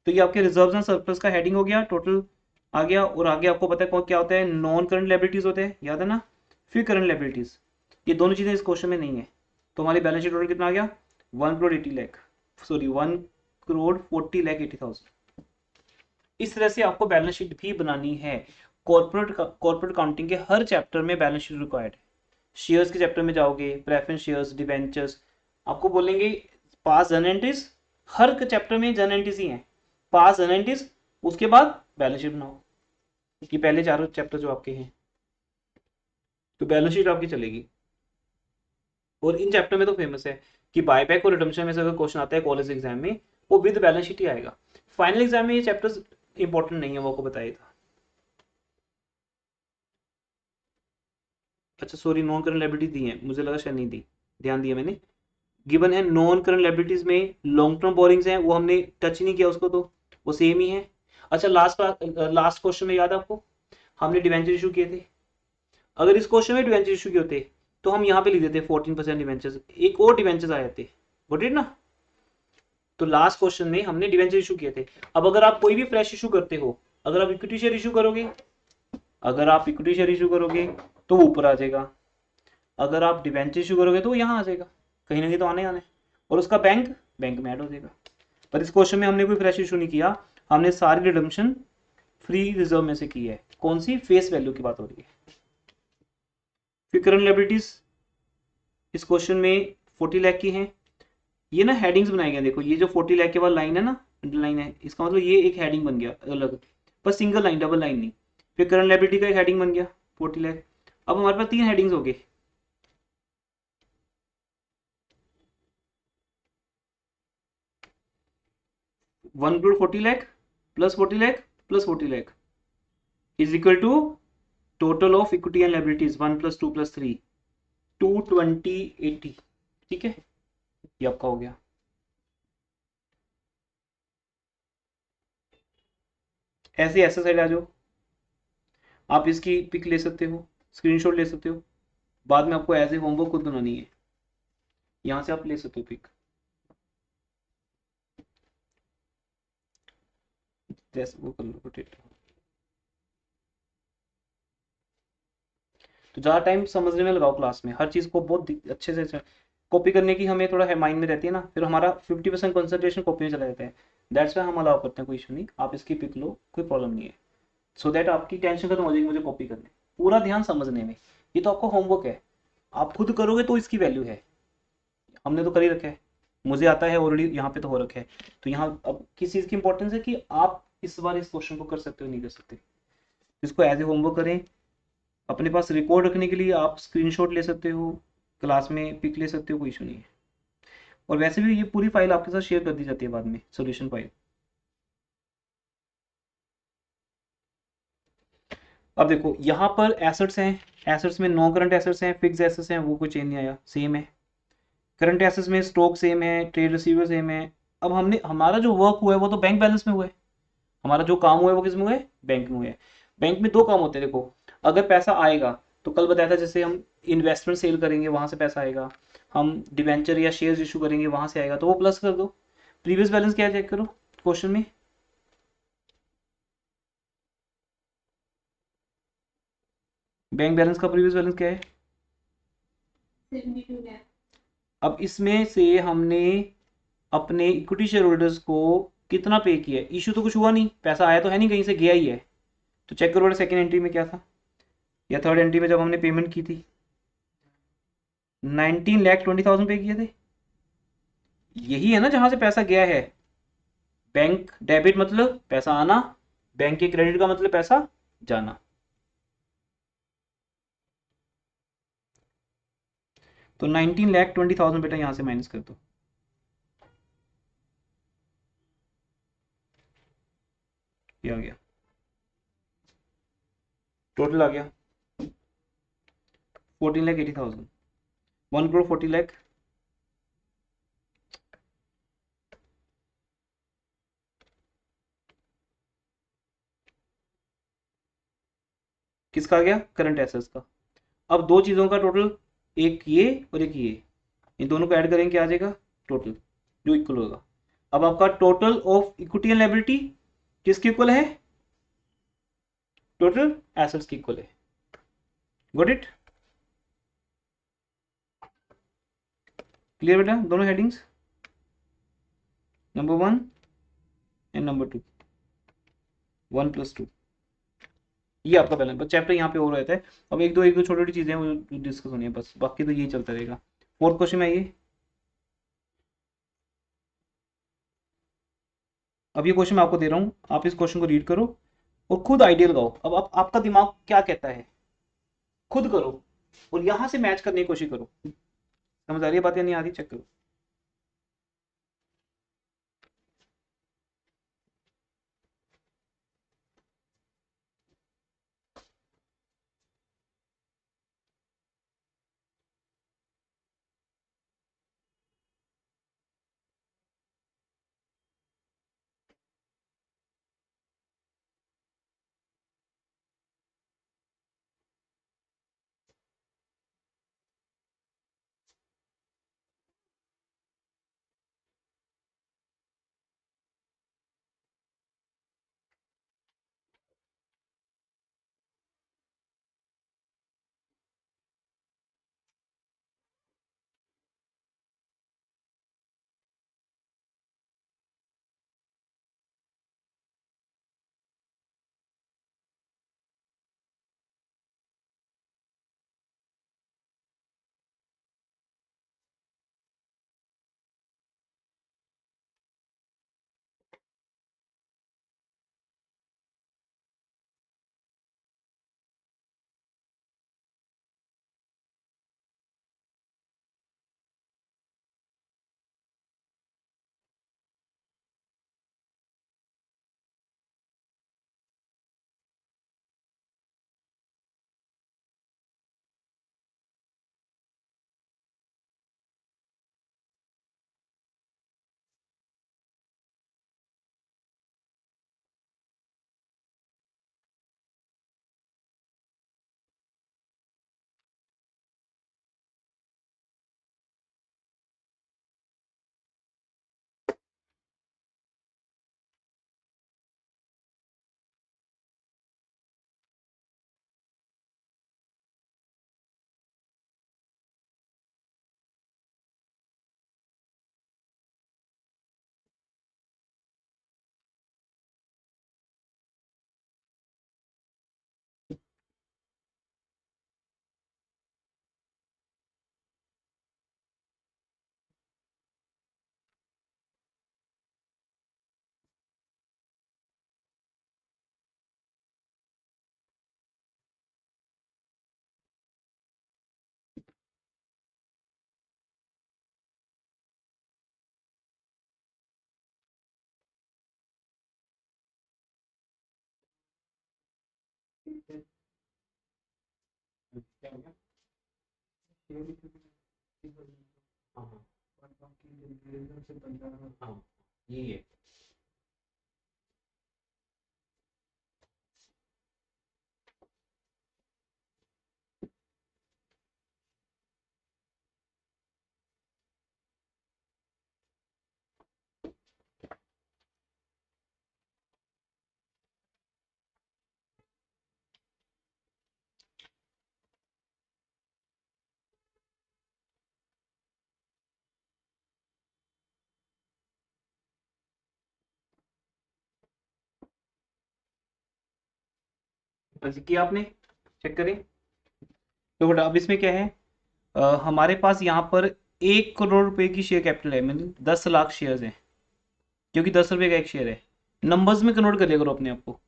तो ये आपके रिजर्व एंड सरप्लस का हेडिंग हो गया, टोटल आ गया। और आगे आपको पता है क्या होता है, नॉन करंट लायबिलिटीज होते हैं, याद है ना, फिर करंट लायबिलिटीज, ये दोनों चीजें इस क्वेश्चन में नहीं है। तो हमारी बैलेंस शीट टोटल कितना आ गया, 1 करोड़ 80 लाख, सॉरी 1 करोड़ 40 लाख 80,000। इस तरह से आपको बैलेंस शीट भी बनानी है। कॉर्पोरेट अकाउंटिंग के हर चैप्टर में बैलेंस शीट रिक्वायर्ड है। शेयर्स के चैप्टर में जाओगे, प्रेफरेंस शेयर्स, डिवेंचर्स, आपको बोलेंगे पास जर्नल एंट्रीज, हर चैप्टर में जर्नल एंट्रीज ही हैं, पास जर्नल एंट्रीज, उसके बाद बैलेंस शीट बनाओ। ये पहले चारों चैप्टर जो आपके हैं, तो बैलेंस शीट आपकी चलेगी। और इन चैप्टर में तो फेमस है कि बायबैक और रिडम्पशन में से अगर क्वेश्चन आता है कॉलेज एग्जाम में, वो विद बैलेंस शीट ही आएगा। फाइनल एग्जाम में ये चैप्टर्स इंपॉर्टेंट नहीं है, वो आपको बताया था। अच्छा सॉरी, नॉन करंट लायबिलिटी दी है, मुझे लगा शायद नहीं दी, ध्यान दिया मैंने। गिवन है नॉन करंट लायबिलिटीज में लॉन्ग टर्म बोरिंग्स हैं, वो हमने टच नहीं किया उसको, तो वो सेम ही है। अच्छा लास्ट क्वेश्चन में याद है आपको, हमने डिवेंचर इशू किए थे। अगर इस क्वेश्चन में डिवेंचर इशू किए होते तो हम यहाँ पे लिख देते 14% डिवेंचर्स, एक और डिवेंचर्स आए थे, गॉट इट ना। तो लास्ट क्वेश्चन में हमने डिवेंचर इशू किए थे। अब अगर आप कोई भी फ्रेश इशू करते हो, अगर आप इक्विटी शेयर इशू करोगे, अगर आप इक्विटी शेयर इशू करोगे तो वो ऊपर आ जाएगा, अगर आप डिवेंचर इशू करोगे तो वो यहाँ आ जाएगा, कहीं ना कहीं तो आने आने, और उसका बैंक बैंक में ऐड हो जाएगा। पर इस क्वेश्चन में हमने कोई फ्रेश इशू नहीं किया, हमने सारी रिडम्पशन फ्री रिजर्व में से की है। कौन सी, फेस वैल्यू की बात हो रही है। फिर करंट लायबिलिटीज इस क्वेश्चन में 40 लाख की हैं। ये ना हेडिंग्स बनाए गए, देखो ये जो 40 लाख के बाद लाइन है ना, अंडरलाइन है, इसका मतलब ये एक हेडिंग बन गया अलग, पर सिंगल लाइन, डबल लाइन नहीं। फिर करंट लायबिलिटी का एक हेडिंग बन गया 40 लाख। अब हमारे पास 3 हेडिंग्स हो गए, 1 crore 40 lakh plus 40 lakh plus 40 lakh is equal to total of equity and liabilities 1 + 2 + 3, 220 80। ठीक है, ये आपका हो गया। ऐसे ऐसे साइड आ जाओ, आप इसकी पिक ले सकते हो, स्क्रीनशॉट ले सकते हो, बाद में आपको एज ए होमवर्क खुद बनानी है, यहाँ से आप ले सकते हो पिक, जैसे वो कर लो रोटेट। तो ज़्यादा टाइम समझने में लगाओ क्लास में, हर चीज़ को बहुत अच्छे से कॉपी करने की हमें थोड़ा माइंड में रहती है ना, फिर हमारा 50% कंसंट्रेशन कॉपी में चला जाता है। दैट्स वाई हम अलाउ करते हैं, कोई इशू नहीं, आप इसकी पिक लो, कोई प्रॉब्लम नहीं है। सो दैट आपकी टेंशन खत्म हो जाएगी मुझे कॉपी करने, पूरा ध्यान समझने में। ये तो आपका होमवर्क है, आप खुद करोगे तो इसकी वैल्यू है, हमने तो कर ही रखा है, मुझे आता है ऑलरेडी, यहाँ पे तो हो रखा है। तो यहाँ अब किस चीज़ की इंपॉर्टेंस है कि आप इस बार इस क्वेश्चन को कर सकते हो नहीं कर सकते, इसको एज ए होमवर्क करें। अपने पास रिकॉर्ड रखने के लिए आप स्क्रीनशॉट ले सकते हो, क्लास में पिक ले सकते हो, कोई इशू नहीं है। और वैसे भी ये पूरी फाइल आपके साथ शेयर कर दी जाती है बाद में, सोल्यूशन फाइल। अब देखो यहाँ पर एसेट्स हैं, एसेट्स में नो करंट एसेट्स हैं, फिक्स एसेट्स हैं, वो कोई चेंज नहीं आया, सेम है। करंट एसेट्स में स्टॉक सेम है, ट्रेड रिसीवर सेम है। अब हमने हमारा जो वर्क हुआ है वो तो बैंक बैलेंस में हुआ है, हमारा जो काम हुआ है वो किस में हुआ है, बैंक में हुआ है। बैंक में दो काम होते हैं देखो, अगर पैसा आएगा तो कल बताया था जैसे हम इन्वेस्टमेंट सेल करेंगे वहां से पैसा आएगा, हम डिवेंचर या शेयर्स इशू करेंगे वहां से आएगा, तो वो प्लस कर दो। प्रीवियस बैलेंस क्या है चेक करो क्वेश्चन में, बैंक बैलेंस का प्रीवियस बैलेंस क्या है, 72 लाख। अब इसमें से हमने अपने इक्विटी शेयर होल्डर्स को कितना पे किया है, इशू तो कुछ हुआ नहीं, पैसा आया तो है नहीं, कहीं से गया ही है। तो चेक करो सेकंड एंट्री में क्या था, या थर्ड एंट्री में जब हमने पेमेंट की थी, 19,20,000 पे किए थे। यही है ना जहां से पैसा गया है। बैंक डेबिट मतलब पैसा आना, बैंक के क्रेडिट का मतलब पैसा जाना। तो 19,20,000 बेटा यहां से माइनस कर दो, ये आ गया, टोटल आ गया 14,80,000, 1,40,00,000। किसका आ गया? करंट एसेट्स का। अब दो चीज़ों का टोटल, एक ये और एक ये, इन दोनों को ऐड करेंगे क्या आ जाएगा? टोटल, जो इक्वल होगा। अब आपका total of equity and liability किसके इक्वल है? टोटल एसेट्स के इक्वल है। Got it? क्लियर बेटा? दोनों हेडिंग्स, नंबर 1 एंड नंबर 2, 1 + 2, ये आपका बैलेंस। बस चैप्टर यहाँ पे हो रहता है। अब एक दो छोटी छोटी चीजें वो डिस्कस होनी है बस, बाकी तो यही चलता रहेगा। फोर्थ क्वेश्चन में आइए। अब ये क्वेश्चन मैं आपको दे रहा हूँ, आप इस क्वेश्चन को रीड करो और खुद आइडिया लगाओ। अब आपका दिमाग क्या कहता है खुद करो, और यहां से मैच करने की कोशिश करो। समझ आ रही है बात या नहीं आ रही? चेक करो। हाँ, यही है। बस किया आपने? चेक करें। तो बेटा अब इसमें क्या है, हमारे पास यहाँ पर 1 करोड़ रुपए की शेयर कैपिटल है, मतलब 10 लाख शेयर हैं, क्योंकि 10 रुपए का एक शेयर है। नंबर्स में कन्वर्ट कर लिया करो अपने आप को।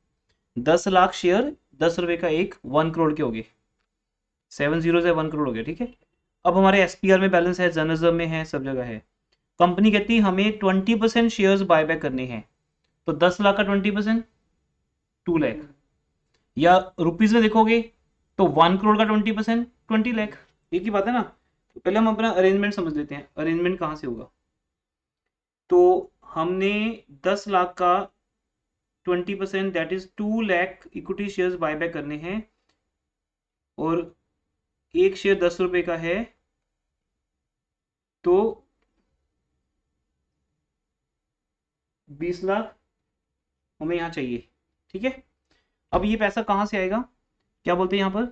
10 लाख शेयर, 10 रुपए का एक, 1 करोड़ के हो गए, 7 जीरो से 1 करोड़ हो गया। ठीक है। अब हमारे एसपीआर में बैलेंस है, जर्नलिज्म में है, सब जगह है। कंपनी कहती है हमें 20% शेयर्स बायबैक करने हैं, तो 10 लाख का 20%, 2 लाख। या रुपीज में देखोगे तो 1 करोड़ का 20% 20 लाख, एक ही बात है ना। तो पहले हम अपना अरेंजमेंट समझ लेते हैं, अरेंजमेंट कहाँ से होगा। तो हमने 10 लाख का 20% that is 2 lakh equity shares buyback करने हैं, और एक शेयर 10 रुपए का है, तो 20 लाख हमें यहाँ चाहिए। ठीक है, अब ये पैसा कहाँ से आएगा, क्या बोलते हैं यहाँ पर,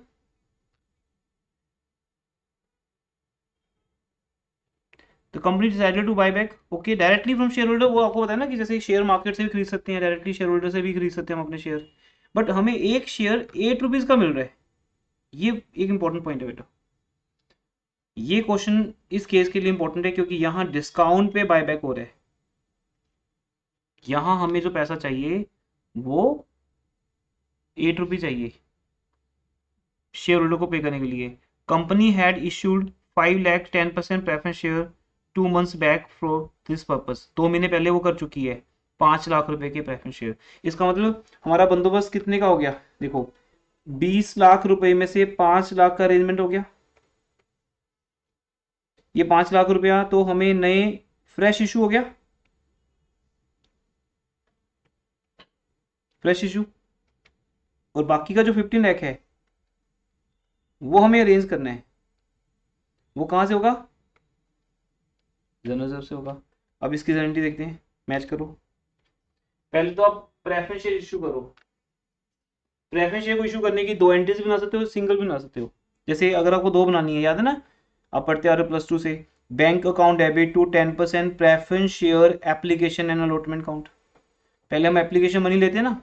तो company decided to buy back okay directly from shareholder. वो आपको बताया ना कि जैसे शेयर मार्केट से भी खरीद सकते हैं, डायरेक्टली शेयर होल्डर से भी खरीद सकते हैं हम अपने शेयर, बट हमें एक शेयर 8 रुपीज का मिल रहा है। ये एक इंपॉर्टेंट पॉइंट है बेटा, ये क्वेश्चन इस केस के लिए इंपॉर्टेंट है क्योंकि यहाँ डिस्काउंट पे बायबैक हो रहा है। यहाँ हमें जो पैसा चाहिए वो 8 रुपये चाहिए शेयर होल्डर को पे करने के लिए। Company had issued 5 lakh 10% preference share 2 months back for this purpose. 2 महीने पहले वो कर चुकी है 5 लाख रुपए के प्रेफरेंस शेयर। इसका मतलब हमारा बंदोबस्त कितने का हो गया, देखो 20 लाख रुपए में से 5 लाख का अरेंजमेंट हो गया। ये 5 लाख रुपया तो हमें नए फ्रेश इशू हो गया, फ्रेश इशू। और बाकी का जो 15 लाख है वो हमें अरेंज करना है, वो कहां से होगा, जनरल रिजर्व से होगा। अब इसकी गारंटी देखते हैं, मैच करो। पहले तो आप प्रेफरेंस शेयर इशू करो। प्रेफरेंस शेयर को इशू करने की 2 एंट्रीज भी बना सकते हो, सिंगल भी बना सकते हो। जैसे अगर आपको 2 बनानी है, याद है ना, आप पढ़ते आ रहे +2 से, bank account debit to 10% preference share application and allotment count. पहले हम एप्लीकेशन मनी लेते हैं ना,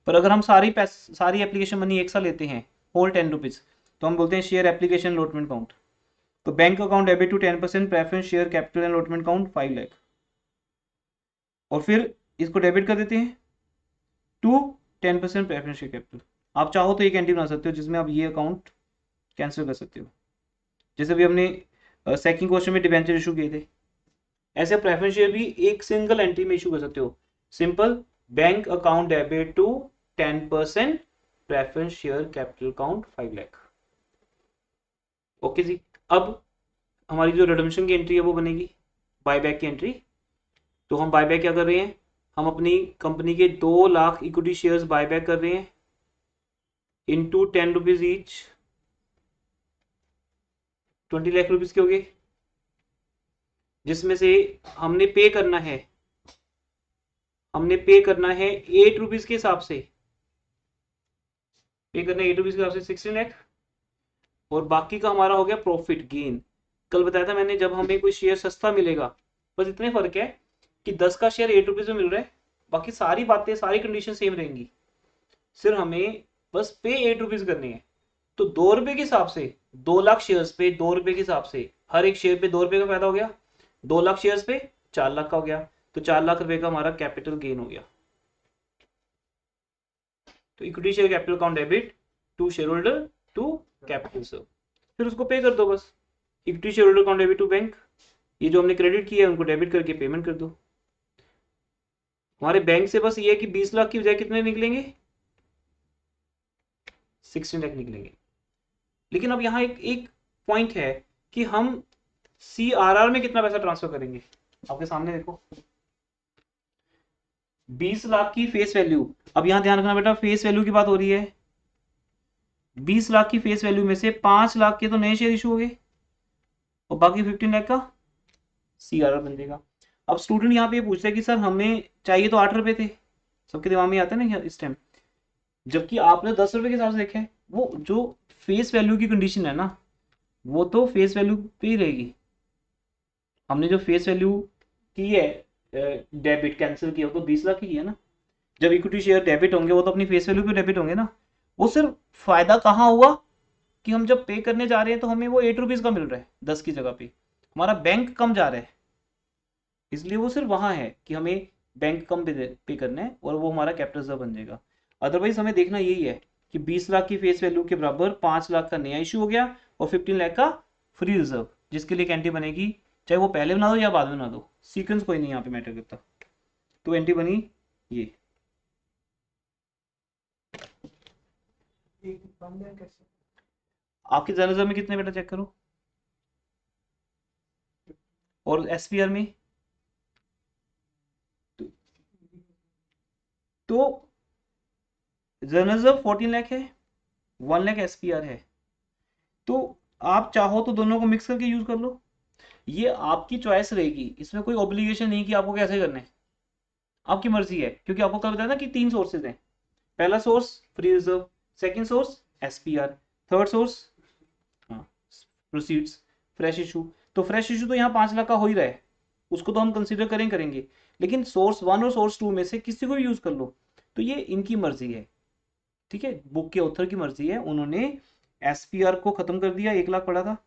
पर अगर हम सारी एप्लीकेशन मनी एक साथ लेते हैं होल 10 रुपीज, तो हम बोलते हैं शेयर एप्लीकेशन अलॉटमेंट काउंट। तो bank account debit to 10% preference share capital and allotment count 5 lakh, और फिर इसको डेबिट कर देते हैं टू 10% प्रेफरेंस शेयर कैपिटल। आप चाहो तो एक एंट्री बना सकते हो जिसमें आप ये अकाउंट कैंसिल कर सकते हो, जैसे भी हमने सेकंड क्वेश्चन में डिबेंचर इशू किए थे, ऐसे प्रेफरेंस शेयर भी एक सिंगल एंट्री में इशू कर सकते हो। Simple, bank account debit to 10% preference share capital count 5 lakh. Okay जी, अब हमारी जो रिडम्पशन की एंट्री है वो बनेगी बायबैक की एंट्री। तो हम बायबैक क्या कर रहे हैं, हम अपनी कंपनी के 2 लाख इक्विटी शेयर्स बायबैक कर रहे हैं into 10 rupees each, 20 lakh rupees के हो गए, जिसमें से हमने पे करना है, 8 रुपीज के हिसाब से, पे करना है 8 रुपीज के हिसाब से 16 लाख, और बाकी का हमारा हो गया प्रॉफिट गेन। कल बताया था मैंने, जब हमें कोई शेयर सस्ता मिलेगा, बस इतने फर्क है कि 10 का शेयर 8 रुपीज में मिल रहा है, बाकी सारी बातें सारी कंडीशन सेम रहेंगी, सिर्फ हमें बस पे 8 रुपीज करनी है। तो 2 रुपए के हिसाब से 2 लाख शेयर्स पे 2 रुपए के हिसाब से हर एक शेयर पे 2 रुपए का फायदा हो गया, 2 लाख शेयर्स पे 4 लाख का हो गया, तो 4 लाख रुपए का हमारा कैपिटल गेन हो गया। तो equity share capital account debit to shareholder to capital reserve, फिर उसको पे कर दो बस। Equity share holder account debit to bank, ये जो हमने क्रेडिट किया है उनको डेबिट करके पेमेंट कर दो। हमारे बैंक से बस ये है कि 20 लाख की बजाय कितने निकलेंगे, 16 लाख निकलेंगे। लेकिन अब यहाँ एक एक पॉइंट है कि हम CRR में कितना पैसा ट्रांसफर करेंगे। आपके सामने देखो 20 लाख की फेस वैल्यू, अब यहां ध्यान रखना बेटा फेस वैल्यू की बात हो रही है। 20 लाख की फेस वैल्यू में से 5 लाख के तो नए शेयर इशू हो गए, और बाकी 15 लाख का CRR बन जाएगा। अब स्टूडेंट यहाँ पे पूछता है कि सर हमें चाहिए तो 8 रुपए थे, सबके दिमाग में आता है ना इस टाइम, जबकि आपने 10 रुपए के हिसाब से देखा है। वो जो फेस वैल्यू की कंडीशन है ना, वो तो फेस वैल्यू पे ही रहेगी। हमने जो फेस वैल्यू की है डेबिट कैंसिल किया तो 20 लाख की है ना, जब इक्विटी शेयर डेबिट होंगे वो तो अपनी फेस वैल्यू पे डेबिट होंगे ना। वो सिर्फ फायदा कहाँ हुआ कि हम जब पे करने जा रहे हैं तो हमें वो 8 रुपीज का मिल रहा है 10 की जगह पे, हमारा बैंक कम जा रहा है, इसलिए वो सिर्फ वहां है कि हमें बैंक कम पे करना है और वो हमारा कैपिटल रिजर्व बन जाएगा। अदरवाइज हमें देखना यही है कि 20 लाख की फेस वैल्यू के बराबर 5 लाख का नया इशू हो गया और 15 लाख का फ्री रिजर्व, जिसके लिए एंट्री बनेगी, चाहे वो पहले बना दो या बाद में बना दो, सीक्वेंस कोई नहीं यहाँ पे मैटर करता। तो एंट्री बनी ये। आपके जर्नलिज्म में कितने बेटा चेक करो, और एसपीआर में तो जर्नलिज्म 14 लाख है, 1 लाख एसपीआर है। तो आप चाहो तो दोनों को मिक्स करके यूज कर लो, ये आपकी चॉइस रहेगी, इसमें कोई ऑब्लिगेशन नहीं कि आपको कैसे करना है, आपकी मर्जी है। क्योंकि आपको कल बताया ना कि 3 सोर्सेज हैं, पहला source free reserve, second source SPR, third source proceeds fresh issue. तो फ्रेश इशू तो यहाँ 5 लाख का हो ही रहा है, उसको तो हम कंसिडर करेंगे, लेकिन सोर्स 1 और सोर्स 2 में से किसी को भी यूज कर लो, तो ये इनकी मर्जी है, ठीक है, बुक के ऑथर की मर्जी है। उन्होंने एसपीआर को खत्म कर दिया, 1 लाख पड़ा था,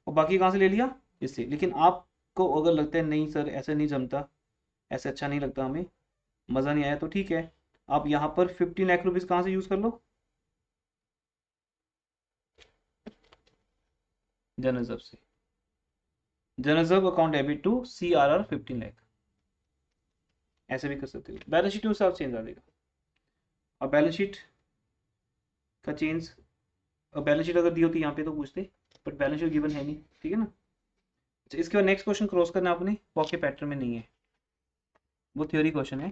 और बाकी कहाँ से ले लिया, इससे। लेकिन आपको अगर लगता है नहीं सर ऐसे नहीं जमता, ऐसे अच्छा नहीं लगता हमें, मज़ा नहीं आया, तो ठीक है, आप यहाँ पर 15 लाख रुपीज़ कहाँ से यूज़ कर लो, जनरल से, general account debit to CRR 15 lakh, ऐसे भी कर सकते हो, बैलेंस शीट के हिसाब चेंज आ जाएगा। और बैलेंस शीट का चेंज, बैलेंस शीट अगर दी होती यहाँ पे तो पूछते, बट बैलेंस शीट गिवन है नहीं, ठीक है ना। अच्छा, इसके बाद नेक्स्ट क्वेश्चन क्रॉस करना आपने, वो आपके पैटर्न में नहीं है, वो थ्योरी क्वेश्चन है।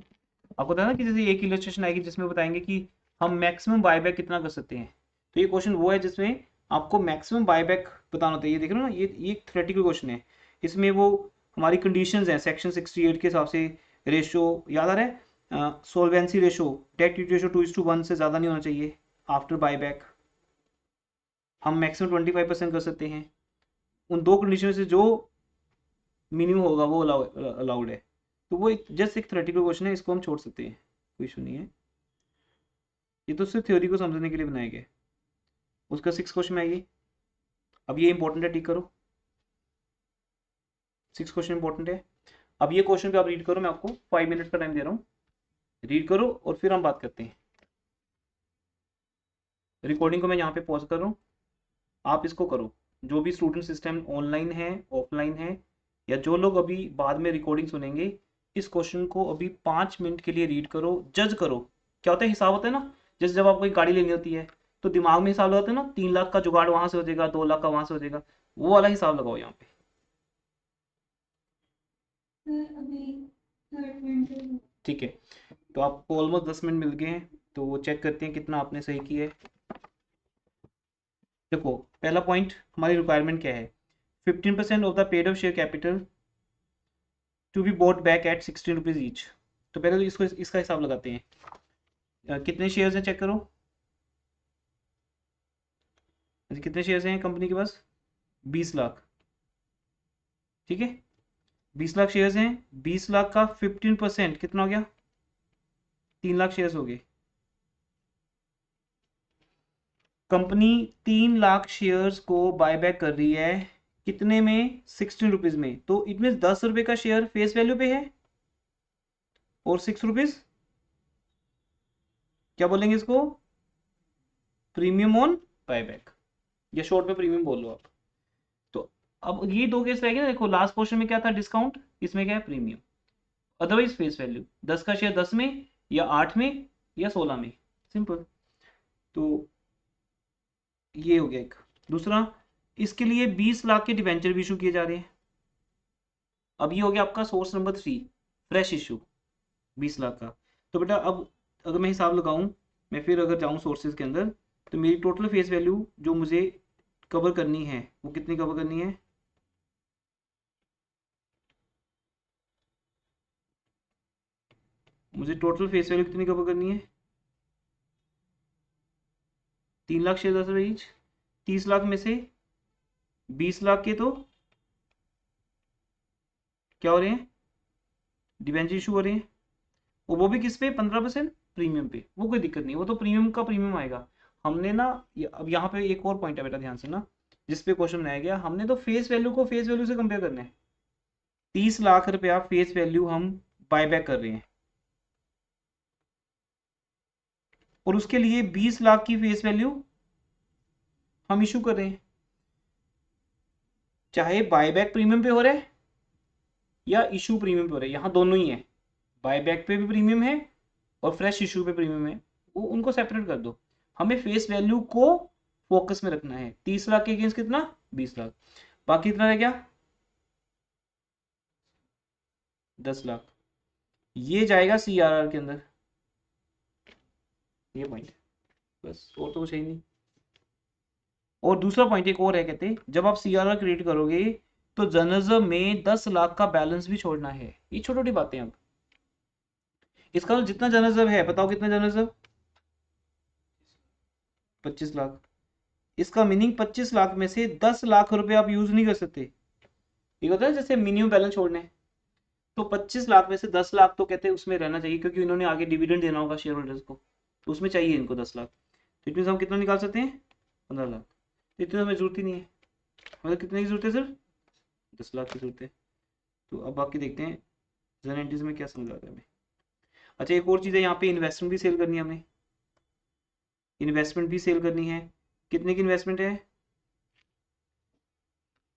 आपको पता है ना कि जैसे एक इलस्ट्रेशन आएगी जिसमें बताएंगे कि हम मैक्सिमम बायबैक कितना कर सकते हैं, तो ये क्वेश्चन वो है जिसमें आपको मैक्सिमम बायबैक बताना होता है। ये देख रहे हो ना, ये एक थ्योरेटिकल क्वेश्चन है, इसमें वो हमारी कंडीशंस हैं सेक्शन 68 के हिसाब से, रेशो याद आ रहा है, सोल्वेंसी रेशो, डेट रेशो 2:1 से ज़्यादा नहीं होना चाहिए आफ्टर बायबैक, हम मैक्सिमम 25% कर सकते हैं, उन दो कंडीशन से जो मिनिमम होगा वो अलाउड है। तो वो जस्ट एक थ्योरेटिकल क्वेश्चन है, इसको हम छोड़ सकते हैं, कोई इशू नहीं है, ये तो सिर्फ थ्योरी को समझने के लिए बनाया गया। उसका 6 क्वेश्चन में आइए, अब ये इंपॉर्टेंट है, टिक करो, 6 क्वेश्चन इंपॉर्टेंट है। अब ये क्वेश्चन पे आप रीड करो, मैं आपको 5 मिनट का टाइम दे रहा हूँ, रीड करो और फिर हम बात करते हैं। रिकॉर्डिंग को मैं यहाँ पे पॉज कर रहा हूँ, आप इसको करो, जो भी स्टूडेंट सिस्टम ऑनलाइन है ऑफलाइन है, या जो लोग अभी बाद में रिकॉर्डिंग सुनेंगे, इस क्वेश्चन को अभी 5 मिनट के लिए रीड करो, जज करो। क्या होता है, हिसाब होता है ना, जैसे जब आपको एक गाड़ी लेनी होती है तो दिमाग में हिसाब लगाते हैं ना, 3 लाख का जुगाड़ वहां से हो जाएगा, 2 लाख का वहां से हो जाएगा, वो वाला हिसाब लगाओ यहाँ पे, ठीक है। तो आपको ऑलमोस्ट 10 मिनट मिल गए हैं, तो वो चेक करते हैं कितना आपने सही किया है। देखो, पहला पॉइंट हमारी रिक्वायरमेंट क्या है, 15% of the paid of share capital to be bought back at 16 rupees each. तो पहले तो इसको इसका हिसाब लगाते हैं, कितने शेयर्स हैं चेक करो, अच्छा, कितने शेयर्स हैं कंपनी के पास, 20 लाख, ठीक है, 20 लाख शेयर्स हैं, 20 लाख का 15% कितना हो गया, 3 लाख शेयर्स हो गए। कंपनी 3 लाख शेयर्स को बायबैक कर रही है, कितने में, 16 रुपीज में, तो इट मीन 10 रुपए का शेयर फेस वैल्यू पे है, और 6 रुपीज क्या बोलेंगे इसको, प्रीमियम ऑन बायबैक, या शॉर्ट में प्रीमियम बोल लो आप। तो अब ये दो केस रहेंगे ना, देखो लास्ट पोर्शन में क्या था, डिस्काउंट, इसमें क्या है, प्रीमियम, अदरवाइज फेस वैल्यू, 10 का शेयर 10 में, या 8 में, या 16 में, सिंपल। तो ये हो गया एक। दूसरा, इसके लिए 20 लाख के डिवेंचर भी इशू किए जा रहे हैं। अब ये हो गया आपका source number 3, fresh issue 20 lakh का। तो बेटा अब अगर मैं हिसाब लगाऊं, मैं फिर अगर जाऊं सोर्सेज के अंदर, तो मेरी टोटल फेस वैल्यू जो मुझे कवर करनी है वो कितनी कवर करनी है, मुझे टोटल फेस वैल्यू कितनी कवर करनी है, 3 लाख शेयर 10 रुपये ईच, 30 लाख में से 20 लाख के तो क्या हो रहे हैं, डिवेंचर इशू हो रहे हैं, और वो भी किस पे, 15% प्रीमियम पे, वो कोई दिक्कत नहीं, वो तो प्रीमियम का प्रीमियम आएगा। हमने ना अब यहाँ पे एक और पॉइंट है बेटा, ध्यान से ना, जिस पे क्वेश्चन बनाया गया, हमने तो फेस वैल्यू को फेस वैल्यू से कंपेयर करना है। 30 लाख रुपया फेस वैल्यू हम बायबैक कर रहे हैं, और उसके लिए 20 लाख की फेस वैल्यू हम इशू कर रहे हैं, चाहे बायबैक प्रीमियम पे हो रहा है या इशू प्रीमियम पे हो रहा है, यहाँ दोनों ही है, बायबैक पे भी प्रीमियम है और फ्रेश इशू पे प्रीमियम है, वो उनको सेपरेट कर दो। हमें फेस वैल्यू को फोकस में रखना है। 30 लाख के अगेंस्ट कितना, 20 लाख, बाकी कितना रह गया, 10 लाख। ये जाएगा CRR के अंदर, ये पॉइंट, बस और तो कुछ है ही नहीं। और दूसरा पॉइंट एक और है, कहते हैं जब आप CRR क्रिएट करोगे तो जर्नलिज्म में 10 लाख का बैलेंस भी छोड़ना है। ये छोटी छोटी बातें हैं। अब इसका मतलब जितना जर्नलिज्म है, बताओ कितना जर्नलिज्म, 25 लाख। इसका मीनिंग 25 लाख में से 10 लाख रुपए आप यूज नहीं कर सकते। ये होता है जैसे मिनिमम बैलेंस छोड़ने, तो 25 लाख में से 10 लाख तो कहते हैं उसमें रहना चाहिए, क्योंकि इन्होंने आगे डिविडेंड देना होगा शेयर होल्डर्स को, तो उसमें चाहिए इनको 10 लाख। तो इतने हम कितना निकाल सकते हैं, 15 लाख। तो इतनी हमें जरूरत ही नहीं है, मतलब कितने की जरूरत है, सिर्फ 10 लाख की जरूरत है। तो अब बाकी देखते हैं जन एंट्रीज में क्या समझ आता है हमें। अच्छा एक और चीज़ है, यहाँ पे इन्वेस्टमेंट भी सेल करनी है हमें, इन्वेस्टमेंट भी सेल करनी है। कितने की इन्वेस्टमेंट है,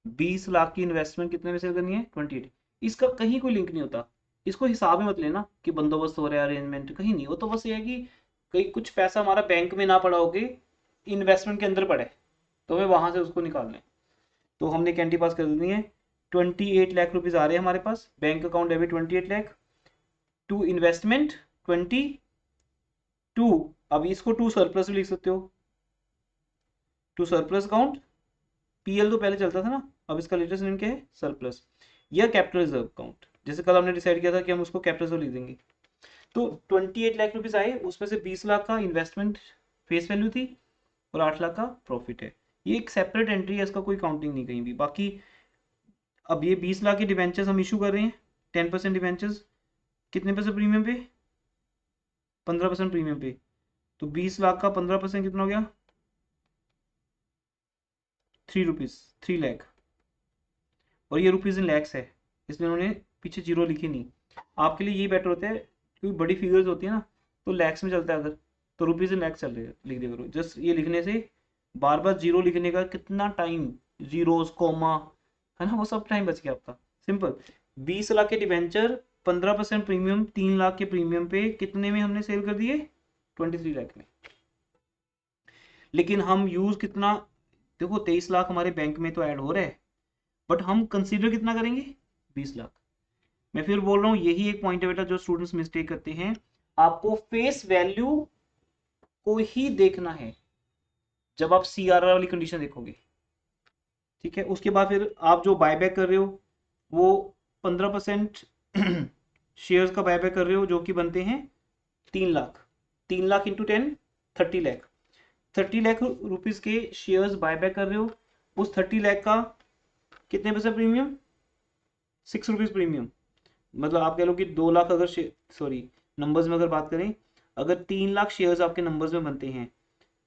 20 लाख की इन्वेस्टमेंट कितने में सेल करनी है, 28। इसका कहीं कोई लिंक नहीं होता, इसको हिसाब में मत लेना कि बंदोबस्त हो रहा है, अरेंजमेंट कहीं नहीं। वो तो बस ये है कि कहीं कुछ पैसा हमारा बैंक में ना पड़ा होगे, इन्वेस्टमेंट के अंदर पड़े, तो हमें वहां से उसको निकालना है। तो हमने कैंटी पास कर देनी है। 28 लाख रुपीज आ रहे हैं हमारे पास, bank account debit 28 lakh, to investment 22। अब इसको टू सरप्लस भी लिख सकते हो, टू सरप्लस अकाउंट, PL तो पहले चलता था ना, अब इसका लेटेस्ट नेम क्या है, सरप्लस, या कैपिटल रिजर्व अकाउंट। जैसे कल हमने डिसाइड किया था कि हम उसको कैपिटल रिजर्व लिख देंगे। तो 28 लाख रुपीज आए, उसमें से 20 लाख का इन्वेस्टमेंट फेस वैल्यू थी और 8 लाख का प्रॉफिट है। ये एक सेपरेट एंट्री है, इसका कोई काउंटिंग नहीं कहीं भी। बाकी अब ये 20 लाख की डिवेंचर्स हम इशू कर रहे हैं, 10% डिवेंचर्स, कितने परसेंट प्रीमियम पे, 15% प्रीमियम पे। तो 20 लाख का 15% कितना हो गया, 3 रुपीज, 3 लाख। और ये रुपीज इन लैक्स है, इसलिए उन्होंने पीछे जीरो लिखी नहीं। आपके लिए ये बेटर होता है, क्योंकि बड़ी फिगर्स होती है ना, तो लैक्स में चलता है अगर, तो रुपीज इन लैक्स चल रहे लिख दिया करो। जस्ट ये लिखने से बार बार जीरो लिखने का कितना टाइम, जीरोस कोमा, है ना, वो सब टाइम बच गया आपका। सिंपल, 20 लाख के डिवेंचर, 15% प्रीमियम, 3 लाख के प्रीमियम पे कितने में हमने सेल कर दिए, 23 लाख में। लेकिन हम यूज कितना, देखो 23 लाख हमारे बैंक में तो ऐड हो रहा है, बट हम कंसीडर कितना करेंगे, 20 लाख। मैं फिर बोल रहा हूं, यही एक पॉइंट है बेटा जो स्टूडेंट्स मिस्टेक करते हैं। आपको फेस वैल्यू को ही देखना है जब आप CRR वाली कंडीशन देखोगे, ठीक है। उसके बाद फिर आप जो बायबैक कर रहे हो वो 15% शेयर्स का बायबैक कर रहे हो, जो कि बनते हैं 3 लाख। 3 लाख इंटू 10, 30 लाख। 30 लाख रुपीज के शेयर्स बायबैक कर रहे हो, उस 30 लाख का कितने पैसे प्रीमियम, 6 रुपीज प्रीमियम। मतलब आप कह लो कि 2 लाख अगर, सॉरी नंबर्स में अगर बात करें, अगर 3 लाख शेयर्स आपके नंबर्स में बनते हैं,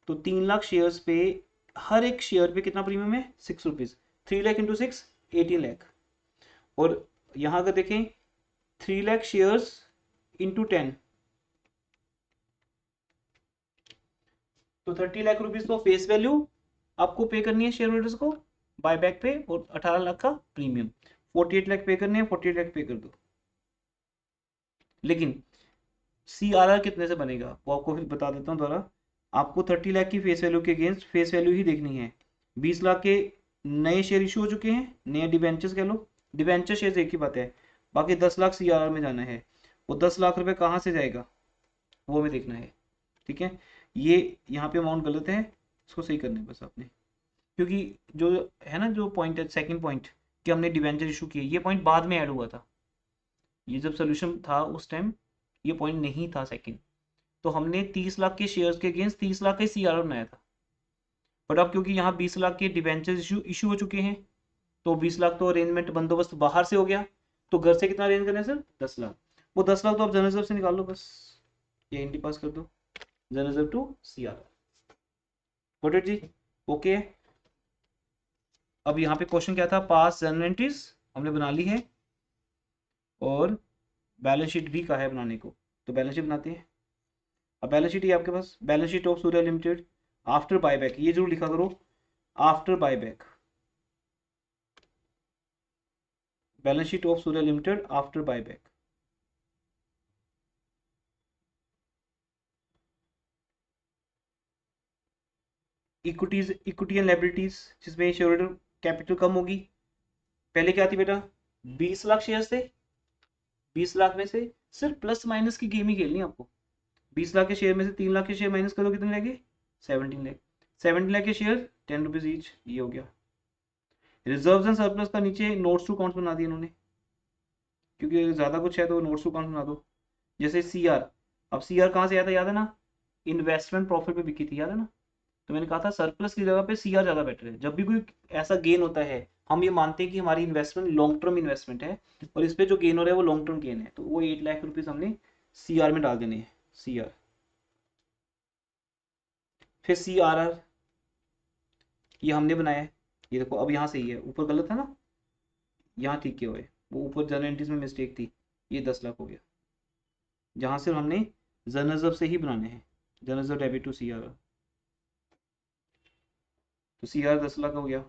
तो 3 लाख शेयर्स पे हर एक शेयर पे कितना प्रीमियम है, 6 रुपीज। 3 लाख इंटू 6, 18 लाख। और यहां अगर देखें, 3 लाख शेयर्स इंटू 10, तो 30 लाख रुपीज तो फेस वैल्यू आपको पे करनी है शेयर होल्डर्स को बायबैक पे, और 18 लाख का प्रीमियम, 48 लाख पे करने हैं, 48 लाख पे कर दो। लेकिन CRR कितने से बनेगा वो आपको फिर बता देता हूँ दोबारा। आपको 30 लाख की फेस वैल्यू के अगेंस्ट फेस वैल्यू ही देखनी है। 20 लाख के नए शेयर इशू हो चुके हैं, नए डिवेंचर्स कह लो, डिवेंचर शेयर एक ही बात है। बाकी 10 लाख CRR में जाना है, वो 10 लाख रुपए कहाँ से जाएगा वो हमें देखना है, ठीक है। ये यहाँ पे अमाउंट गलत है, इसको सही करना है बस आपने। क्योंकि जो है ना, जो पॉइंट है सेकंड पॉइंट कि हमने डिवेंचर इशू किए, ये पॉइंट बाद में ऐड हुआ था। ये जब सोल्यूशन था उस टाइम ये पॉइंट नहीं था सेकंड। तो हमने 30 लाख के शेयर्स के अगेंस्ट 30 लाख का CRR बनाया था। बट अब क्योंकि यहाँ 20 लाख के डिवेंचर इशू हो चुके हैं, तो 20 लाख तो अरेंजमेंट बंदोबस्त बाहर से हो गया, तो घर से कितना अरेंज करना है सर, 10 लाख। वो 10 लाख तो आप जनरल रिजर्व से निकाल लो बस, ये एंटी पास कर दो, general reserve to CRR। Got it ji, okay. अब यहाँ पे क्वेश्चन क्या था, पास जनरल एंट्रीज हमने बना ली है, और बैलेंस शीट भी कहा है बनाने को, तो बैलेंस शीट बनाते हैं। अब बैलेंस शीट है आपके पास, balance sheet of Surya limited after buyback, ये जरूर लिखा करो, after buyback, balance sheet of Surya limited after buyback. Equity and liabilities, जिसमें शेयर होल्डर कैपिटल कम होगी। पहले क्या थी बेटा, 20 लाख शेयर थे, 20 लाख में से सिर्फ प्लस माइनस की गेम ही खेलनी है आपको। 20 लाख के शेयर में से 3 लाख के शेयर माइनस करो, कितने लगे, 17 लाख। 17 लाख के शेयर 10 रुपीज ईच, ये हो गया। रिजर्व्स एंड सरप्लस का नीचे नोट्स टू अकाउंट बना दिए इन्होंने, क्योंकि ज्यादा कुछ है तो नोट्स टू अकाउंट बना दो। जैसे सीआर, अब सीआर कहाँ से आया था, याद है ना, इन्वेस्टमेंट प्रॉफिट पे बिकी थी, याद है ना। तो मैंने कहा था सरप्लस की जगह पे सीआर ज्यादा बेटर है। जब भी कोई ऐसा गेन होता है, हम ये मानते हैं कि हमारी इन्वेस्टमेंट लॉन्ग टर्म इन्वेस्टमेंट है और इस पे जो गेन हो रहा है वो लॉन्ग टर्म गेन है, तो वो 8 लाख रुपीज हमने सीआर में डाल देने हैं, सीआर। फिर सीआरआर ये हमने बनाया है, ये देखो अब यहाँ सही है, ऊपर गलत है ना, यहाँ ठीक किया हुआ है, वो ऊपर जनरल एंट्रीज में मिस्टेक थी, ये 10 लाख हो गया। जहाँ से हमने जनरल से ही बनाने हैं, जनरल डेबिट टू सीआर, तो सीआर 10 लाख हो गया।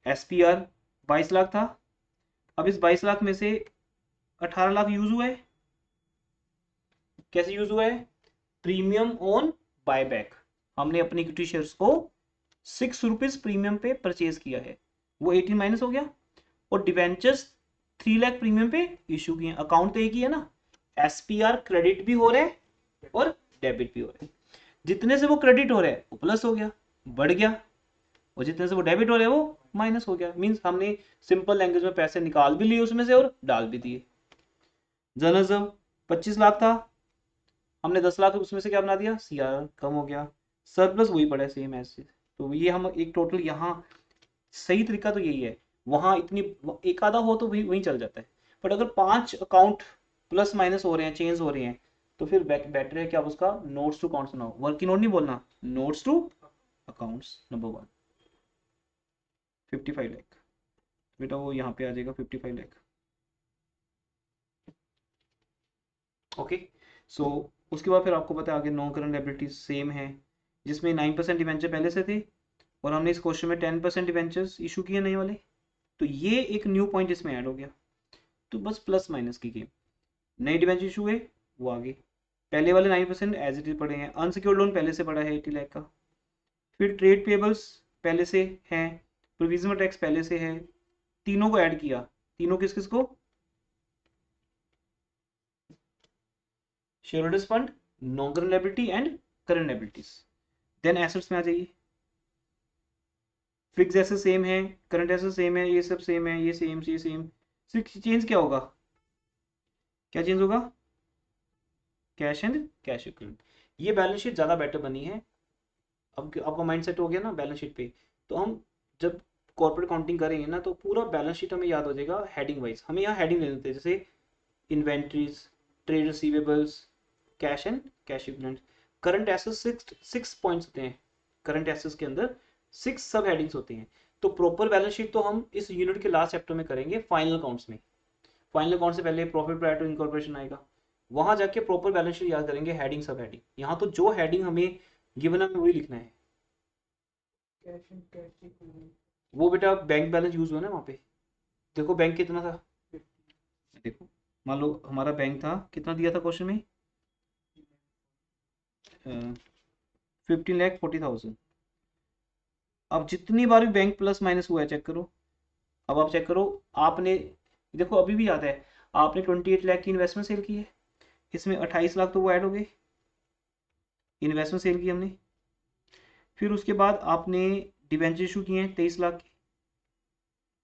एसपीआर 22 लाख था, अब इस 22 लाख में से 18 लाख यूज हुआ है। कैसे यूज हुआ है, प्रीमियम ऑन बायबैक, हमने अपनी इक्विटी शेयर्स को 6 रुपीज प्रीमियम पे परचेज किया है, वो 18 माइनस हो गया। और डिवेंचर्स 3 लाख प्रीमियम पे इशू किए, अकाउंट तो एक ही है ना, एसपीआर क्रेडिट भी हो रहा है और डेबिट भी हो रहा है। जितने से वो क्रेडिट हो रहा है वो प्लस हो गया, बढ़ गया, और जितने से वो डेबिट हो रहा है वो माइनस हो गया। मीन्स हमने सिंपल लैंग्वेज में पैसे निकाल भी लिए उसमें से और डाल भी दिए। जनरल 25 लाख था, हमने 10 लाख उसमें से क्या बना दिया, सीआर कम हो गया। सरप्लस वही पड़ा है सेम ऐसे, तो ये हम एक टोटल यहाँ सही तरीका तो यही है। वहां इतनी एक आधा हो तो वही चल जाता है, बट अगर 5 अकाउंट प्लस माइनस हो रहे हैं, चेंज हो रहे हैं, तो फिर बेटर है कि आप उसका नोट्स टू अकाउंट्स बनाओ, वर्किंग नोट नहीं बोलना, notes to accounts number 1। 55 lakh बेटा, वो यहाँ पे आ जाएगा 55 लाख। ओके, सो उसके बाद फिर आपको पता है आगे नॉन करंट लायबिलिटीज सेम है, जिसमें 9% डिवेंचर पहले से थे और हमने इस क्वेश्चन में 10% डिवेंचर्स इशू किए नए वाले, तो ये एक न्यू पॉइंट इसमें ऐड हो गया। तो बस प्लस माइनस की गेम, नए डिवेंचर इशू हुए वो आगे, पहले वाले 9% एज इट इज पड़े हैं। अनसिक्योर्ड लोन पहले से पड़ा है 80 लाख का। फिर ट्रेड पेबल्स पहले से हैं, प्रोविजनल टैक्स पहले से है, तीनों को ऐड किया। तीनों किस किस को, shareholders fund, non current liability and current liabilities. Then assets में आ जाइए, फिक्स एसेट सेम है, करंट एसेट सेम है, ये सब सेम है, ये सेम, ये सेम। सिर्फ चेंज क्या होगा, क्या चेंज होगा, कैश एंड कैश इक्विवेलेंट। ये बैलेंस शीट ज़्यादा बेटर बनी है। अब आपका माइंड सेट हो गया ना बैलेंस शीट पे, तो हम जब कॉर्पोरेट अकाउंटिंग करेंगे ना तो पूरा बैलेंस शीट हमें याद हो जाएगा हेडिंग वाइज। हमें यहाँ हेडिंग ले लेते हैं, जैसे inventories, trade receivables, cash and cash equivalent. Current assets 6 points होते हैं, करंट एसेट्स के अंदर 6 सब हेडिंग्स होते हैं। तो प्रॉपर बैलेंस शीट तो हम इस यूनिट के लास्ट चैप्टर में करेंगे फाइनल अकाउंट्स में। फाइनल अकाउंट से पहले प्रॉफिट प्रायर टू इनकॉर्पोरेशन आएगा, वहां जाके प्रॉपर बैलेंस शीट याद करेंगे, हेडिंग सब हेडिंग। यहाँ तो जो हेडिंग हमें गिवन है हमें वही लिखना है। वो बेटा बैंक बैलेंस यूज हुआ ना वहाँ पे, देखो बैंक कितना था, देखो मान लो हमारा बैंक था, कितना दिया था क्वेश्चन में, 15,40,000। अब जितनी बार भी बैंक प्लस माइनस हुआ है चेक करो, अब आप चेक करो, आपने देखो अभी भी याद है, आपने 28 लाख की इन्वेस्टमेंट सेल की है, इसमें 28 लाख तो वो ऐड हो गए, इन्वेस्टमेंट सेल की हमने। फिर उसके बाद आपने डिवेंचर इशू किए हैं 23 लाख के,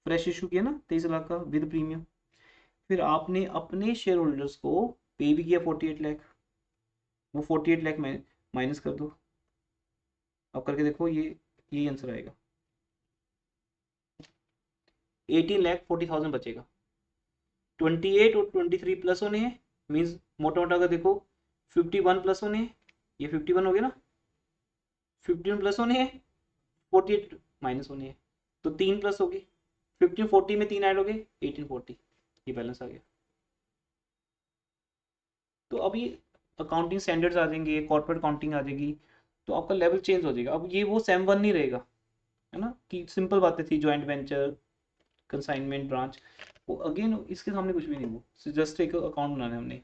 फ्रेश इशू किया ना 23 लाख का विद प्रीमियम। फिर आपने अपने शेयर होल्डर्स को पे भी किया 48 लाख, वो 48 लाख माइनस कर दो, अब करके देखो ये आंसर आएगा, 18,40,000 बचेगा। 28 और 23 प्लस होने हैं, मीन्स मोटा मोटा अगर देखो 51 प्लस होने हैं, ये 51 हो गया ना, 51 प्लस होने हैं, 48 माइनस होने हैं, तो 3 प्लस हो गए, 1540 में 3 ऐड हो गए, 1840, ये बैलेंस आ गया। तो अभी अकाउंटिंग स्टैंडर्ड्स आ जाएंगे, कॉर्पोरेट अकाउंटिंग आ जाएगी, तो आपका लेवल चेंज हो जाएगा। अब ये वो सेम वन नहीं रहेगा, है ना, कि सिंपल बातें थी, ज्वाइंट वेंचर, कंसाइनमेंट, ब्रांच। वो अगेन इसके सामने कुछ भी नहीं, वो जस्ट एक अकाउंट बनाना है हमने,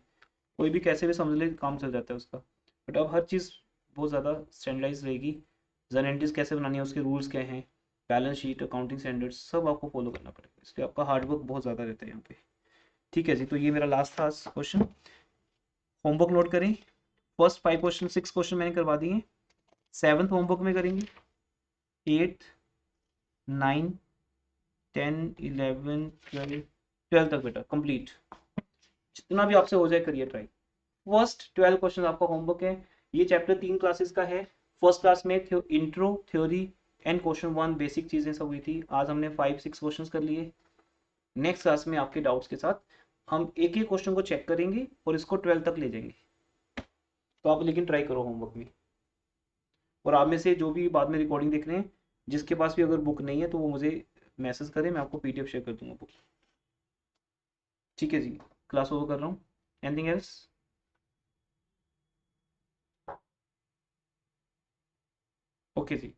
कोई भी कैसे भी समझ ले काम चल जाता है उसका। बट अब हर चीज़ बहुत ज़्यादा स्टैंडर्डाइज रहेगी। जन एंट्रीज कैसे बनानी है, उसके रूल्स क्या हैं, बैलेंस शीट, अकाउंटिंग स्टैंडर्ड्स, सब आपको फॉलो करना पड़ेगा, इसलिए आपका हार्डवर्क बहुत ज़्यादा रहता है यहाँ पे। ठीक है जी, तो ये मेरा लास्ट था क्वेश्चन। होमवर्क नोट करें। फर्स्ट 5 क्वेश्चन 6 क्वेश्चन मैंने करवा दिए। 7th होमवर्क में करेंगे, 8, 9, 10, 11, 12 तक बेटा कंप्लीट, जितना भी आपसे हो जाए करिए ट्राई। फर्स्ट 12 क्वेश्चन आपका होमवर्क है। ये चैप्टर 3 क्लासेस का है। फर्स्ट क्लास में intro, theory and question 1 basic चीजें सब हुई थी। आज हमने 5 6 क्वेश्चन कर लिए। नेक्स्ट क्लास में आपके डाउट्स के साथ हम एक एक क्वेश्चन को चेक करेंगे और इसको 12 तक ले जाएंगे। तो आप लेकिन ट्राई करो होमवर्क में। और आप में से जो भी बाद में रिकॉर्डिंग देख रहे हैं, जिसके पास भी अगर बुक नहीं है तो वो मुझे मैसेज करें, मैं आपको पीडीएफ शेयर कर दूंगा बुक। ठीक है जी, क्लास ओवर कर रहा हूँ। Anything else? ओके जी।